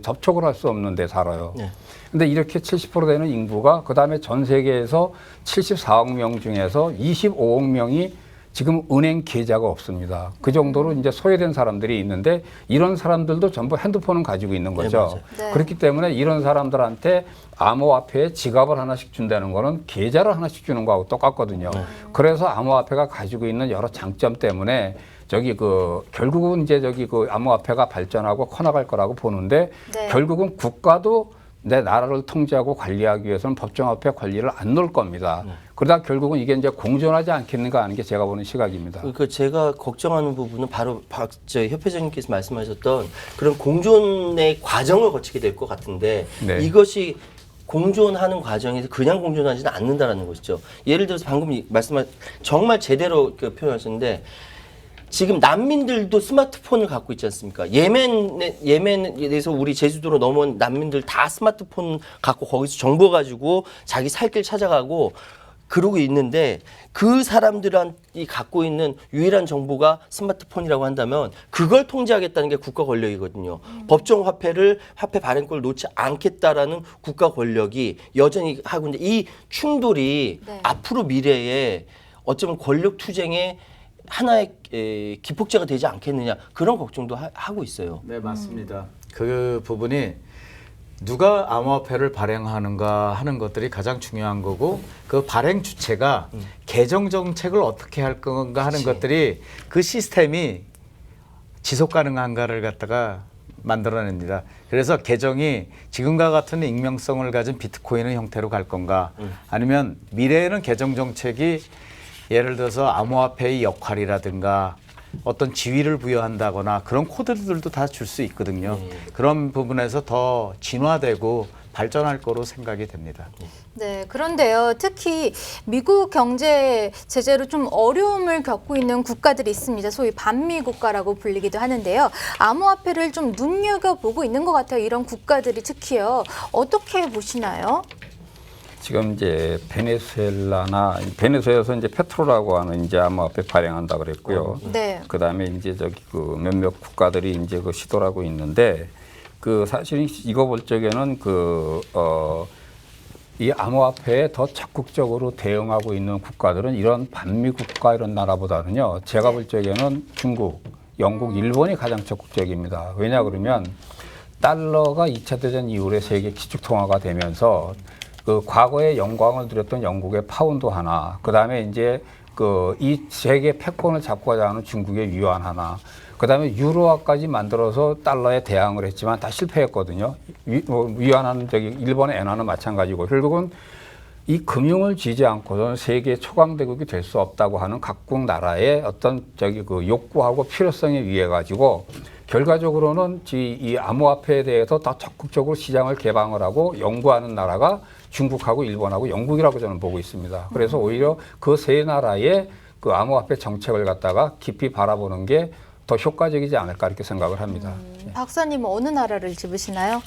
접촉을 할 수 없는 데 살아요. 네. 근데 이렇게 70% 되는 인구가 그다음에 전 세계에서 74억 명 중에서 25억 명이 지금 은행 계좌가 없습니다. 그 정도로 이제 소외된 사람들이 있는데 이런 사람들도 전부 핸드폰은 가지고 있는 거죠. 네. 그렇기 때문에 이런 사람들한테 암호화폐에 지갑을 하나씩 준다는 거는 계좌를 하나씩 주는 거하고 똑같거든요. 그래서 암호화폐가 가지고 있는 여러 장점 때문에 저기 그 결국은 이제 저기 그 암호화폐가 발전하고 커나갈 거라고 보는데 네. 결국은 국가도 내 나라를 통제하고 관리하기 위해서는 법정화폐 관리를 안 놓을 겁니다. 그러다 결국은 이게 이제 공존하지 않겠는가 하는 게 제가 보는 시각입니다. 그러니까 제가 걱정하는 부분은 바로 저 협회장님께서 말씀하셨던 그런 공존의 과정을 거치게 될 것 같은데 네. 이것이 공존하는 과정에서 그냥 공존하지는 않는다라는 것이죠. 예를 들어서 방금 말씀한 정말 제대로 그 표현하셨는데 지금 난민들도 스마트폰을 갖고 있지 않습니까? 예멘에서 우리 제주도로 넘어온 난민들 다 스마트폰 갖고 거기서 정보 가지고 자기 살 길 찾아가고 그러고 있는데 그 사람들이 갖고 있는 유일한 정보가 스마트폰이라고 한다면 그걸 통제하겠다는 게 국가 권력이거든요. 법정 화폐 발행권을 놓지 않겠다라는 국가 권력이 여전히 하고 있는데 이 충돌이 네. 앞으로 미래에 어쩌면 권력 투쟁의 하나의 기폭제가 되지 않겠느냐 그런 걱정도 하고 있어요. 네, 맞습니다. 그 부분이 누가 암호화폐를 발행하는가 하는 것들이 가장 중요한 거고 그 발행 주체가 개정 정책을 어떻게 할 건가 하는 것들이 그 시스템이 지속 가능한가를 갖다가 만들어냅니다. 그래서 개정이 지금과 같은 익명성을 가진 비트코인의 형태로 갈 건가 아니면 미래에는 개정 정책이 예를 들어서 암호화폐의 역할이라든가 어떤 지위를 부여한다거나 그런 코드들도 다 줄 수 있거든요. 그런 부분에서 더 진화되고 발전할 거로 생각이 됩니다. 네, 그런데요. 특히 미국 경제 제재로 좀 어려움을 겪고 있는 국가들이 있습니다. 소위 반미 국가라고 불리기도 하는데요. 암호화폐를 좀 눈여겨보고 있는 것 같아요. 이런 국가들이 특히요. 어떻게 보시나요? 지금 이제 베네수엘라에서 이제 페트로라고 하는 이제 암호화폐 발행한다 그랬고요. 네. 그다음에 이제 저기 그 몇몇 국가들이 이제 그 시도를 하고 있는데 그 사실 이거 볼 적에는 이 암호화폐에 더 적극적으로 대응하고 있는 국가들은 이런 반미 국가 이런 나라보다는요. 제가 볼 적에는 중국, 영국, 일본이 가장 적극적입니다. 왜냐 그러면 달러가 2차 대전 이후에 세계 기축 통화가 되면서 그 과거에 영광을 누렸던 영국의 파운드 하나, 그 다음에 이제 그 이 세계 패권을 잡고자 하는 중국의 위안 하나, 그 다음에 유로화까지 만들어서 달러에 대항을 했지만 다 실패했거든요. 위안하는 저기 일본의 엔화는 마찬가지고 결국은 이 금융을 쥐지 않고서는 세계 초강대국이 될 수 없다고 하는 각국 나라의 어떤 저기 그 욕구하고 필요성에 의해 가지고 결과적으로는 이 암호화폐에 대해서 더 적극적으로 시장을 개방을 하고 연구하는 나라가 중국하고 일본하고 영국이라고 저는 보고 있습니다. 그래서 오히려 그 세 나라의 그 암호화폐 정책을 갖다가 깊이 바라보는 게 더 효과적이지 않을까 이렇게 생각을 합니다. 박사님은 어느 나라를 집으시나요?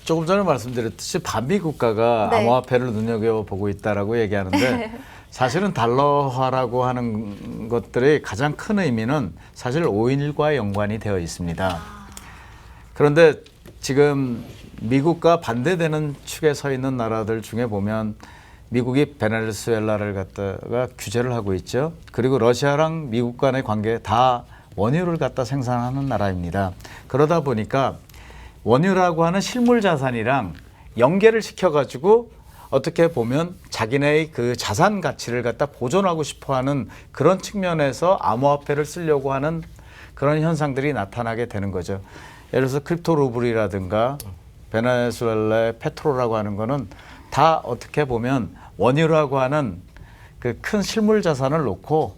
조금 전에 말씀드렸듯이 반미 국가가 네. 암호화폐를 눈여겨보고 있다라고 얘기하는데 사실은 달러화라고 하는 것들의 가장 큰 의미는 사실 5.1과 연관이 되어 있습니다. 그런데 지금 미국과 반대되는 축에 서 있는 나라들 중에 보면 미국이 베네수엘라를 갖다가 규제를 하고 있죠. 그리고 러시아랑 미국 간의 관계 다 원유를 갖다 생산하는 나라입니다. 그러다 보니까 원유라고 하는 실물 자산이랑 연계를 시켜가지고 어떻게 보면 자기네의 그 자산 가치를 갖다 보존하고 싶어하는 그런 측면에서 암호화폐를 쓰려고 하는 그런 현상들이 나타나게 되는 거죠. 예를 들어서 크립토 루블이라든가 베네수엘라의 페트로라고 하는 거는 다 어떻게 보면 원유라고 하는 그 큰 실물 자산을 놓고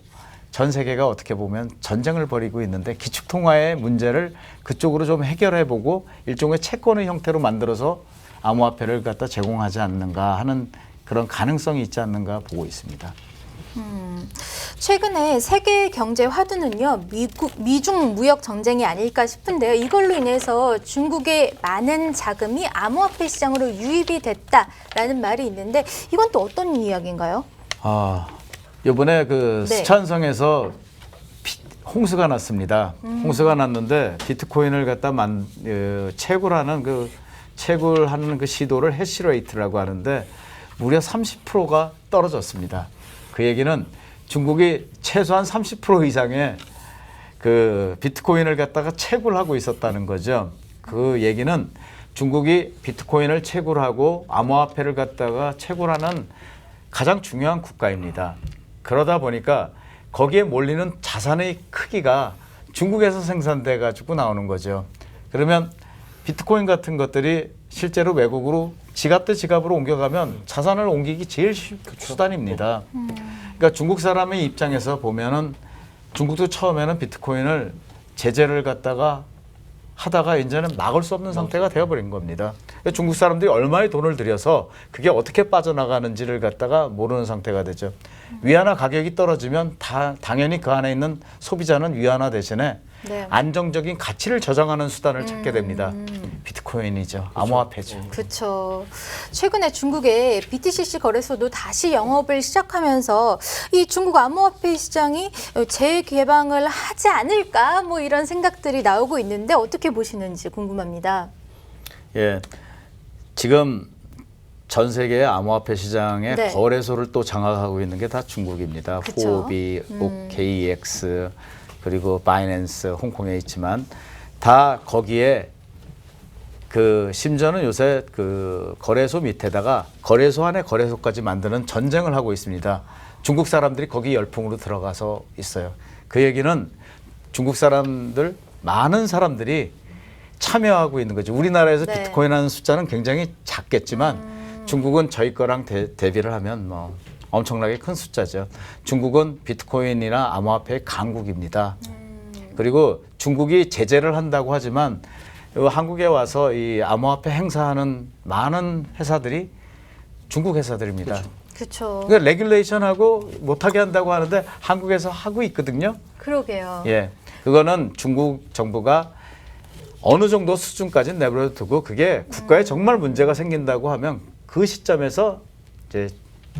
전 세계가 어떻게 보면 전쟁을 벌이고 있는데 기축통화의 문제를 그쪽으로 좀 해결해보고 일종의 채권의 형태로 만들어서 암호화폐를 갖다 제공하지 않는가 하는 그런 가능성이 있지 않는가 보고 있습니다. 최근에 세계 경제 화두는요, 미중 무역 전쟁이 아닐까 싶은데요. 이걸로 인해서 중국의 많은 자금이 암호화폐 시장으로 유입이 됐다라는 말이 있는데 이건 또 어떤 이야기인가요? 이번에 그 네. 스촨성에서 홍수가 났습니다. 홍수가 났는데 비트코인을 갖다 채굴하는 그 시도를 해시레이트라고 하는데 무려 30%가 떨어졌습니다. 그 얘기는 중국이 최소한 30% 이상의 그 비트코인을 갖다가 채굴하고 있었다는 거죠. 그 얘기는 중국이 비트코인을 채굴하고 암호화폐를 갖다가 채굴하는 가장 중요한 국가입니다. 그러다 보니까 거기에 몰리는 자산의 크기가 중국에서 생산돼 가지고 나오는 거죠. 그러면 비트코인 같은 것들이 실제로 외국으로 지갑 대 지갑으로 옮겨가면 자산을 옮기기 제일 쉬운 수단입니다. 그러니까 중국 사람의 입장에서 보면은 중국도 처음에는 비트코인을 제재를 갖다가 하다가 이제는 막을 수 없는 상태가 되어버린 겁니다. 중국 사람들이 얼마의 돈을 들여서 그게 어떻게 빠져나가는지를 갖다가 모르는 상태가 되죠. 위안화 가격이 떨어지면 당연히 그 안에 있는 소비자는 위안화 대신에 네. 안정적인 가치를 저장하는 수단을 찾게 됩니다. 비트코인이죠. 암호화폐죠. 그렇죠. 최근에 중국의 BTCC 거래소도 다시 영업을 시작하면서 이 중국 암호화폐 시장이 재개방을 하지 않을까 뭐 이런 생각들이 나오고 있는데 어떻게 보시는지 궁금합니다. 예, 지금 전 세계의 암호화폐 시장의 네. 거래소를 또 장악하고 있는 게 다 중국입니다. 그쵸. 후오비, OKX, 그리고 바이낸스, 홍콩에 있지만 다 거기에 그 심지어는 요새 그 거래소 밑에다가 거래소 안에 거래소까지 만드는 전쟁을 하고 있습니다. 중국 사람들이 거기 열풍으로 들어가서 있어요. 그 얘기는 중국 사람들 많은 사람들이 참여하고 있는 거죠. 우리나라에서 네. 비트코인 하는 숫자는 굉장히 작겠지만 중국은 저희 거랑 대비를 하면 뭐 엄청나게 큰 숫자죠. 중국은 비트코인이나 암호화폐의 강국입니다. 그리고 중국이 제재를 한다고 하지만 한국에 와서 이 암호화폐 행사하는 많은 회사들이 중국 회사들입니다. 그렇죠. 그러니까 레귤레이션하고 못하게 한다고 하는데 한국에서 하고 있거든요. 그러게요. 예, 그거는 중국 정부가 어느 정도 수준까지는 내버려 두고 그게 국가에 정말 문제가 생긴다고 하면 그 시점에서 이제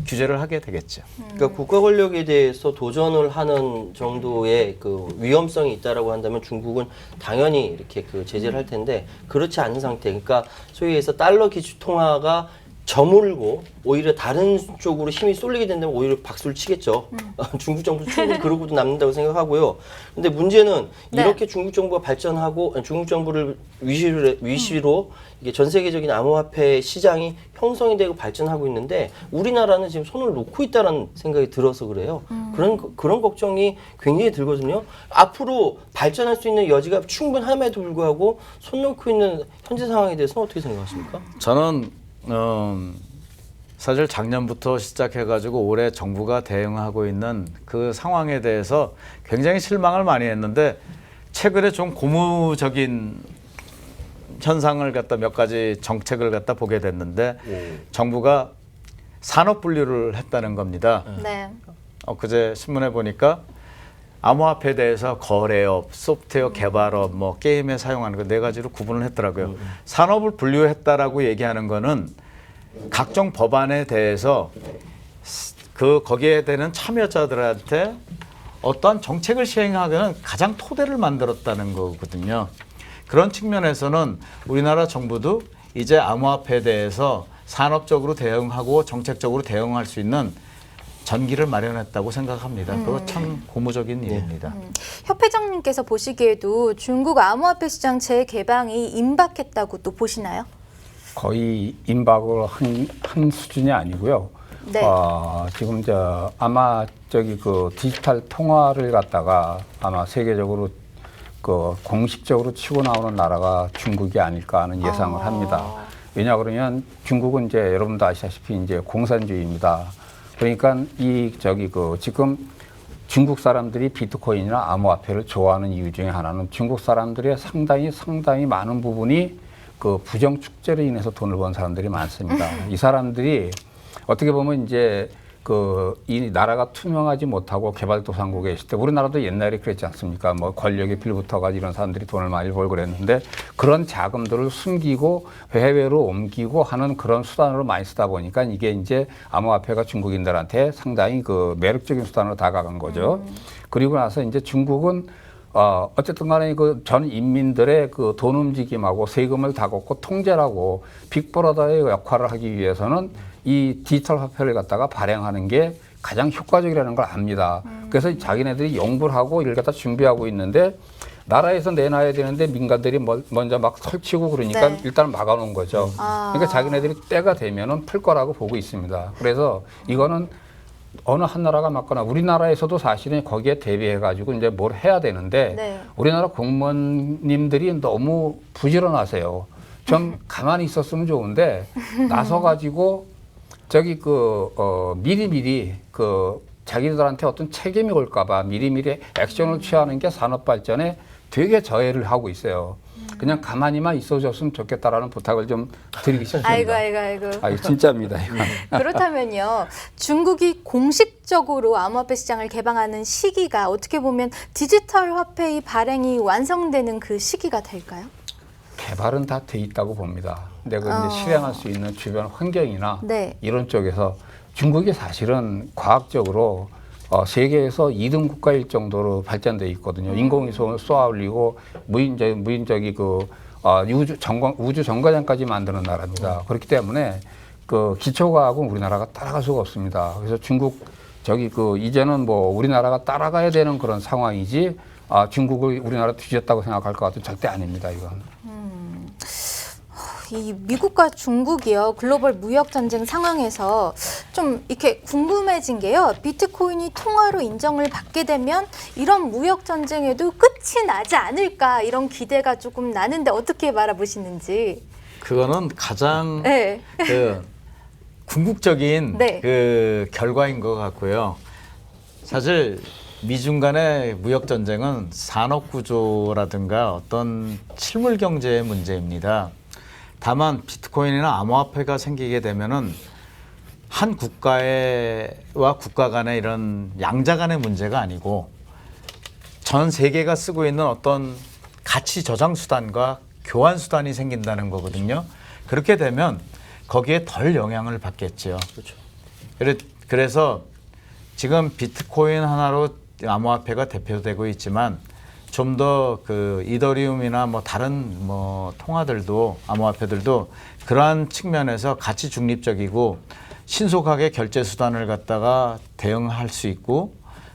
규제를 하게 되겠죠. 그러니까 국가 권력에 대해서 도전을 하는 정도의 그 위험성이 있다라고 한다면 중국은 당연히 이렇게 그 제재를 할 텐데 그렇지 않은 상태. 그러니까 소위 해서 달러 기준 통화가 저물고 오히려 다른 쪽으로 힘이 쏠리게 된다면 오히려 박수를 치겠죠. 중국 정부 충분히 그러고도 남는다고 생각하고요. 근데 문제는 네. 이렇게 중국 정부가 발전하고 중국 정부를 위시로 이게 전 세계적인 암호화폐 시장이 형성이 되고 발전하고 있는데 우리나라는 지금 손을 놓고 있다는 생각이 들어서 그래요. 그런 걱정이 굉장히 들거든요. 앞으로 발전할 수 있는 여지가 충분함에도 불구하고 손 놓고 있는 현재 상황에 대해서는 어떻게 생각하십니까? 저는 사실 작년부터 시작해가지고 올해 정부가 대응하고 있는 그 상황에 대해서 굉장히 실망을 많이 했는데 최근에 좀 고무적인 현상을 갖다 몇 가지 정책을 갖다 보게 됐는데 정부가 산업 분류를 했다는 겁니다. 네. 그제 신문에 보니까 암호화폐에 대해서 거래업, 소프트웨어 개발업, 뭐 게임에 사용하는 거 네 가지로 구분을 했더라고요. 산업을 분류했다라고 얘기하는 거는 각종 법안에 대해서 거기에 되는 참여자들한테 어떠한 정책을 시행하기는 가장 토대를 만들었다는 거거든요. 그런 측면에서는 우리나라 정부도 이제 암호화폐에 대해서 산업적으로 대응하고 정책적으로 대응할 수 있는 전기를 마련했다고 생각합니다. 그거 참 고무적인 일입니다. 협회장님께서 보시기에도 중국 암호화폐 시장 재개방이 임박했다고 또 보시나요? 거의 임박을 한 수준이 아니고요. 네. 지금 아마 그 디지털 통화를 갖다가 아마 세계적으로 그 공식적으로 치고 나오는 나라가 중국이 아닐까 하는 예상을 합니다. 왜냐 그러면 중국은 이제 여러분도 아시다시피 이제 공산주의입니다. 그러니까 지금 중국 사람들이 비트코인이나 암호화폐를 좋아하는 이유 중에 하나는 중국 사람들의 상당히 많은 부분이 그 부정 축제로 인해서 돈을 번 사람들이 많습니다. 이 사람들이 어떻게 보면 이제 이 나라가 투명하지 못하고 개발도상국에 있을 때 우리나라도 옛날에 그랬지 않습니까? 뭐 권력에 빌붙어가지고 이런 사람들이 돈을 많이 벌고 그랬는데 그런 자금들을 숨기고 해외로 옮기고 하는 그런 수단으로 많이 쓰다 보니까 이게 이제 암호화폐가 중국인들한테 상당히 그 매력적인 수단으로 다가간 거죠. 그리고 나서 이제 중국은 어쨌든 간에 그 전 인민들의 그 돈 움직임하고 세금을 다 걷고 통제하고 빅브라더의 역할을 하기 위해서는 이 디지털 화폐를 갖다가 발행하는 게 가장 효과적이라는 걸 압니다. 그래서 자기네들이 연구를 하고 이걸 갖다 준비하고 있는데 나라에서 내놔야 되는데 민간들이 먼저 막 설치고 그러니까 네. 일단 막아놓은 거죠. 그러니까 자기네들이 때가 되면은 풀 거라고 보고 있습니다. 그래서 이거는 어느 한 나라가 맞거나 우리나라에서도 사실은 거기에 대비해 가지고 이제 뭘 해야 되는데 네. 우리나라 공무원님들이 너무 부지런하세요. 좀 가만히 있었으면 좋은데 나서 가지고 저기 미리미리 자기들한테 어떤 책임이 올까봐 미리미리 액션을 취하는 게 산업 발전에 되게 저해를 하고 있어요. 그냥 가만히만 있어줬으면 좋겠다라는 부탁을 좀 드리기 싶습니다. 아이고. 아이 진짜입니다. 이거. 그렇다면요, 중국이 공식적으로 암호화폐 시장을 개방하는 시기가 어떻게 보면 디지털 화폐의 발행이 완성되는 그 시기가 될까요? 개발은 다 돼 있다고 봅니다. 근데 그 이제 실행할 수 있는 주변 환경이나 네. 이런 쪽에서 중국이 사실은 과학적으로 세계에서 2등 국가일 정도로 발전돼 있거든요. 인공위성을 쏘아 올리고 무인적이 우주 정거장까지 만드는 나라입니다. 그렇기 때문에 그 기초과학은 우리나라가 따라갈 수가 없습니다. 그래서 이제는 뭐 우리나라가 따라가야 되는 그런 상황이지 중국을 우리나라 뒤졌다고 생각할 것 같은 절대 아닙니다. 이건. 이 미국과 중국이요, 글로벌 무역 전쟁 상황에서 좀 이렇게 궁금해진 게요, 비트코인이 통화로 인정을 받게 되면 이런 무역 전쟁에도 끝이 나지 않을까, 이런 기대가 조금 나는데 어떻게 바라보시는지. 그거는 가장 네. 궁극적인 네. 그 결과인 것 같고요. 사실 미중 간의 무역 전쟁은 산업 구조라든가 어떤 실물 경제의 문제입니다. 다만 비트코인이나 암호화폐가 생기게 되면은 한 국가와 국가 간의 이런 양자 간의 문제가 아니고 전 세계가 쓰고 있는 어떤 가치 저장 수단과 교환 수단이 생긴다는 거거든요. 그렇게 되면 거기에 덜 영향을 받겠죠. 그렇죠. 그래서 지금 비트코인 하나로 암호화폐가 대표되고 있지만 좀 더 그 이더리움이나 뭐 다른 뭐 통화들도 암호화폐들도 그러한 측면에서 가치 중립적이고 신속하게 결제 수단을 갖다가 대응할 수 있고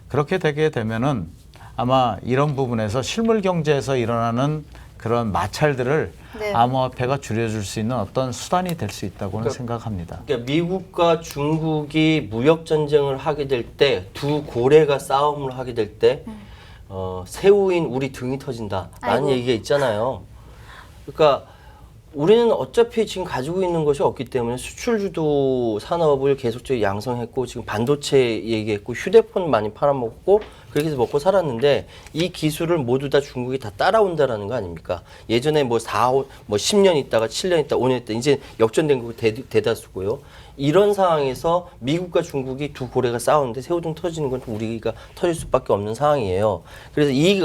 그렇게 되게 되면은 아마 이런 부분에서 실물 경제에서 일어나는 그런 마찰들을 네. 암호화폐가 줄여줄 수 있는 어떤 수단이 될 수 있다고는 생각합니다. 그러니까 미국과 중국이 무역 전쟁을 하게 될 때 두 고래가 싸움을 하게 될 때 새우인 우리 등이 터진다라는 아이고. 얘기가 있잖아요. 그러니까 우리는 어차피 지금 가지고 있는 것이 없기 때문에 수출주도 산업을 계속적으로 양성했고 지금 반도체 얘기했고 휴대폰 많이 팔아먹고 그렇게 해서 먹고 살았는데 이 기술을 모두 다 중국이 다 따라온다라는 거 아닙니까? 예전에 뭐 10년 있다가 7년 있다가 5년 있다 이제 역전된 거 대다수고요. 이런 상황에서 미국과 중국이 두 고래가 싸우는데 새우등 터지는 건 우리가 터질 수밖에 없는 상황이에요. 그래서 이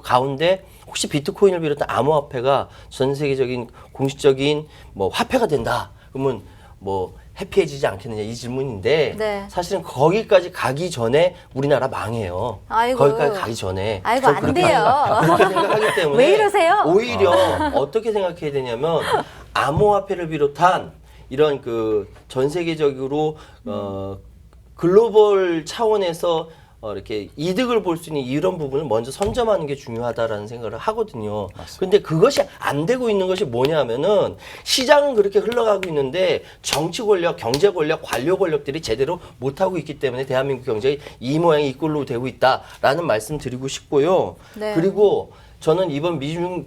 가운데 혹시 비트코인을 비롯한 암호화폐가 전 세계적인 공식적인 뭐 화폐가 된다. 그러면 뭐 해피해지지 않겠느냐 이 질문인데 네. 사실은 거기까지 가기 전에 우리나라 망해요. 아이고. 거기까지 가기 전에. 아이고, 저 안 그렇게 돼요. 그렇게 생각하기 때문에 왜 이러세요? 오히려 어떻게 생각해야 되냐면 암호화폐를 비롯한 이런 그 전 세계적으로 글로벌 차원에서 이렇게 이득을 볼 수 있는 이런 부분을 먼저 선점하는 게 중요하다라는 생각을 하거든요. 근데 그것이 안 되고 있는 것이 뭐냐면은 시장은 그렇게 흘러가고 있는데 정치 권력, 경제 권력, 관료 권력들이 제대로 못하고 있기 때문에 대한민국 경제가 이 모양이 이 꼴로 되고 있다라는 말씀 드리고 싶고요. 네. 그리고 저는 이번 미중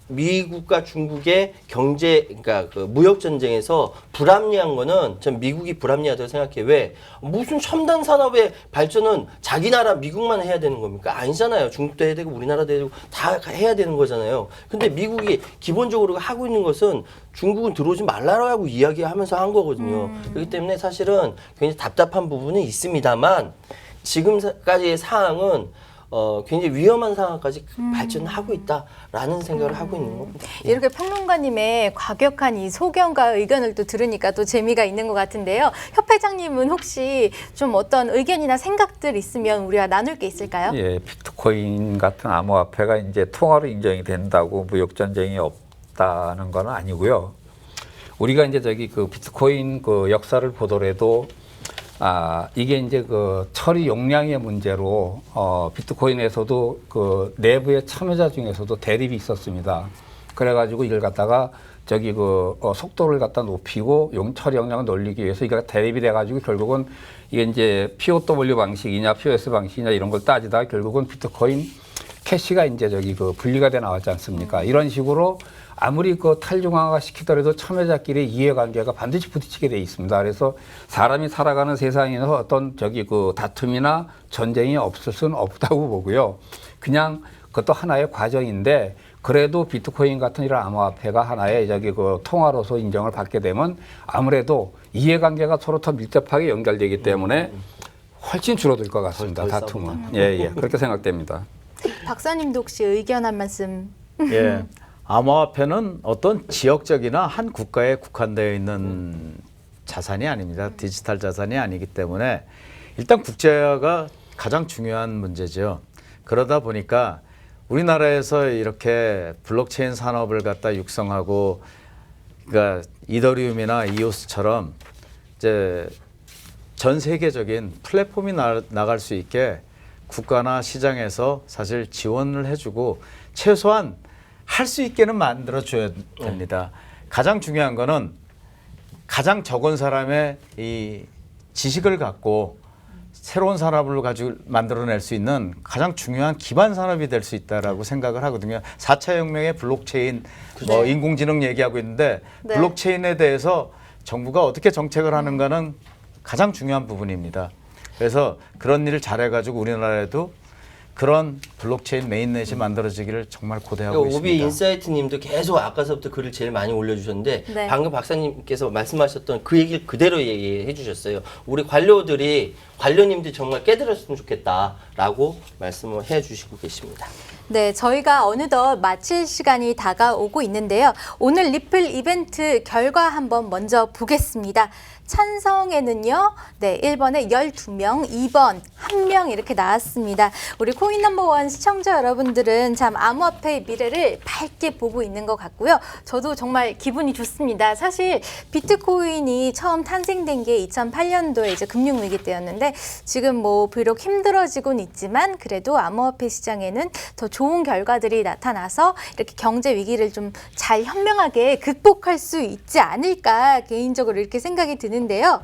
미국과 중국의 경제, 그러니까 그 무역 전쟁에서 불합리한 거는 전 미국이 불합리하다고 생각해요. 왜? 무슨 첨단 산업의 발전은 자기 나라 미국만 해야 되는 겁니까? 아니잖아요. 중국도 해야 되고 우리나라도 해야 되고 다 해야 되는 거잖아요. 근데 미국이 기본적으로 하고 있는 것은 중국은 들어오지 말라고 이야기하면서 한 거거든요. 그렇기 때문에 사실은 굉장히 답답한 부분은 있습니다만 지금까지의 사항은 굉장히 위험한 상황까지 발전하고 있다라는 생각을 하고 있는 겁니다. 이렇게 평론가님의 과격한 이 소견과 의견을 또 들으니까 또 재미가 있는 것 같은데요. 협회장님은 혹시 좀 어떤 의견이나 생각들 있으면 우리가 나눌 게 있을까요? 예, 비트코인 같은 암호화폐가 이제 통화로 인정이 된다고 무역 전쟁이 없다는 건 아니고요. 우리가 이제 저기 그 비트코인 그 역사를 보더라도 이게 이제 그 처리 용량의 문제로 비트코인에서도 그 내부의 참여자 중에서도 대립이 있었습니다. 그래가지고 이걸 갖다가 저기 그 속도를 갖다 높이고 처리 용량을 늘리기 위해서 이게 대립이 돼가지고 결국은 이게 이제 POW 방식이냐 POS 방식이냐 이런 걸 따지다가 결국은 비트코인 캐시가 이제 저기 그 분리가 돼 나왔지 않습니까? 이런 식으로 아무리 그 탈중앙화 시키더라도 참여자끼리 이해관계가 반드시 부딪히게 돼 있습니다. 그래서 사람이 살아가는 세상에서 어떤 저기 그 다툼이나 전쟁이 없을 수는 없다고 보고요. 그냥 그것도 하나의 과정인데 그래도 비트코인 같은 이런 암호화폐가 하나의 저기 그 통화로서 인정을 받게 되면 아무래도 이해관계가 서로 더 밀접하게 연결되기 때문에 훨씬 줄어들 것 같습니다. 다툼은. 예, 그렇게 생각됩니다. 박사님도 혹시 의견 한 말씀. 예. 암호화폐는 어떤 지역적이나 한 국가에 국한되어 있는 자산이 아닙니다. 디지털 자산이 아니기 때문에 일단 국제화가 가장 중요한 문제죠. 그러다 보니까 우리나라에서 이렇게 블록체인 산업을 갖다 육성하고 그러니까 이더리움이나 이오스처럼 이제 전 세계적인 플랫폼이 나갈 수 있게 국가나 시장에서 사실 지원을 해주고 최소한 할 수 있게는 만들어줘야 됩니다. 가장 중요한 거는 가장 적은 사람의 이 지식을 갖고 새로운 산업을 가지고 만들어낼 수 있는 가장 중요한 기반 산업이 될 수 있다라고 생각을 하거든요. 4차 혁명의 블록체인, 뭐 인공지능 얘기하고 있는데 네. 블록체인에 대해서 정부가 어떻게 정책을 하는가는 가장 중요한 부분입니다. 그래서 그런 일을 잘해가지고 우리나라에도 그런 블록체인 메인넷이 만들어지기를 정말 고대하고 오비 있습니다. 인사이트님도 계속 아까서부터 글을 제일 많이 올려주셨는데 네. 방금 박사님께서 말씀하셨던 그 얘기를 그대로 얘기해 주셨어요. 우리 관료님들이 정말 깨달았으면 좋겠다라고 말씀을 해주시고 계십니다. 네, 저희가 어느덧 마칠 시간이 다가오고 있는데요. 오늘 리플 이벤트 결과 한번 먼저 보겠습니다. 찬성에는요, 네, 1번에 12명, 2번 1명 이렇게 나왔습니다. 우리 코인 넘버원 시청자 여러분들은 참 암호화폐의 미래를 밝게 보고 있는 것 같고요. 저도 정말 기분이 좋습니다. 사실 비트코인이 처음 탄생된 게 2008년도에 이제 금융위기 때였는데 지금 뭐 비록 힘들어지곤 있지만 그래도 암호화폐 시장에는 더 좋은 결과들이 나타나서 이렇게 경제 위기를 좀 잘 현명하게 극복할 수 있지 않을까 개인적으로 이렇게 생각이 드는데요.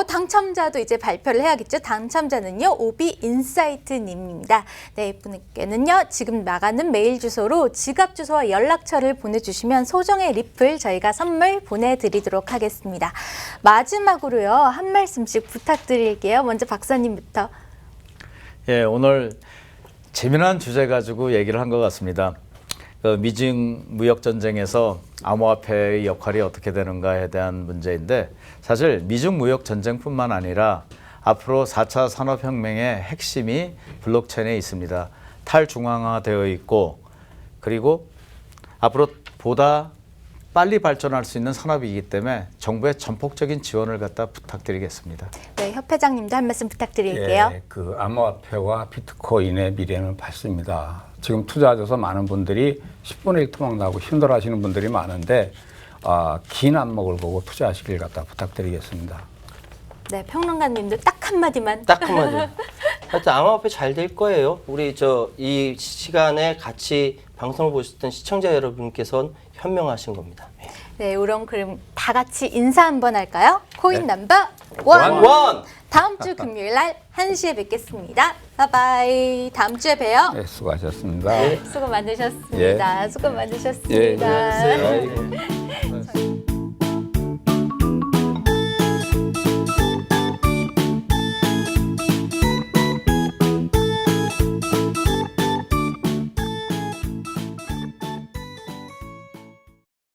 당첨자도 이제 발표를 해야겠죠. 당첨자는요, 오비 인사이트님입니다. 네, 이분께는요 지금 나가는 메일 주소로 지갑 주소와 연락처를 보내주시면 소정의 리플 저희가 선물 보내드리도록 하겠습니다. 마지막으로요 한 말씀씩 부탁드릴게요. 먼저 박사님부터. 예, 오늘 재미난 주제 가지고 얘기를 한 것 같습니다. 그 미중 무역 전쟁에서 암호화폐의 역할이 어떻게 되는가에 대한 문제인데 사실 미중 무역 전쟁뿐만 아니라 앞으로 4차 산업혁명의 핵심이 블록체인에 있습니다. 탈중앙화되어 있고 그리고 앞으로 보다 빨리 발전할 수 있는 산업이기 때문에 정부의 전폭적인 지원을 갖다 부탁드리겠습니다. 네, 협회장님도 한 말씀 부탁드릴게요. 예, 그 암호화폐와 비트코인의 미래는 밝습니다. 지금 투자하셔서 많은 분들이 10분의 1 토막 나고 힘들어하시는 분들이 많은데 긴 안목을 보고 투자하시길 갖다 부탁드리겠습니다. 네, 평론가님도 딱 한마디만. 딱 한마디. 하여튼 암호화폐 잘 될 거예요. 우리 이 시간에 같이 방송을 보셨던 시청자 여러분께서는 현명하신 겁니다. 네, 우리 그럼 다 같이 인사 한번 할까요? 코인 넘버 원. 원! 다음 주 금요일 날 1시에 뵙겠습니다. 바이바이. 다음 주에 봬요. 네, 수고하셨습니다. 수고 많으셨습니다. 수고 많으셨습니다. 예, 예.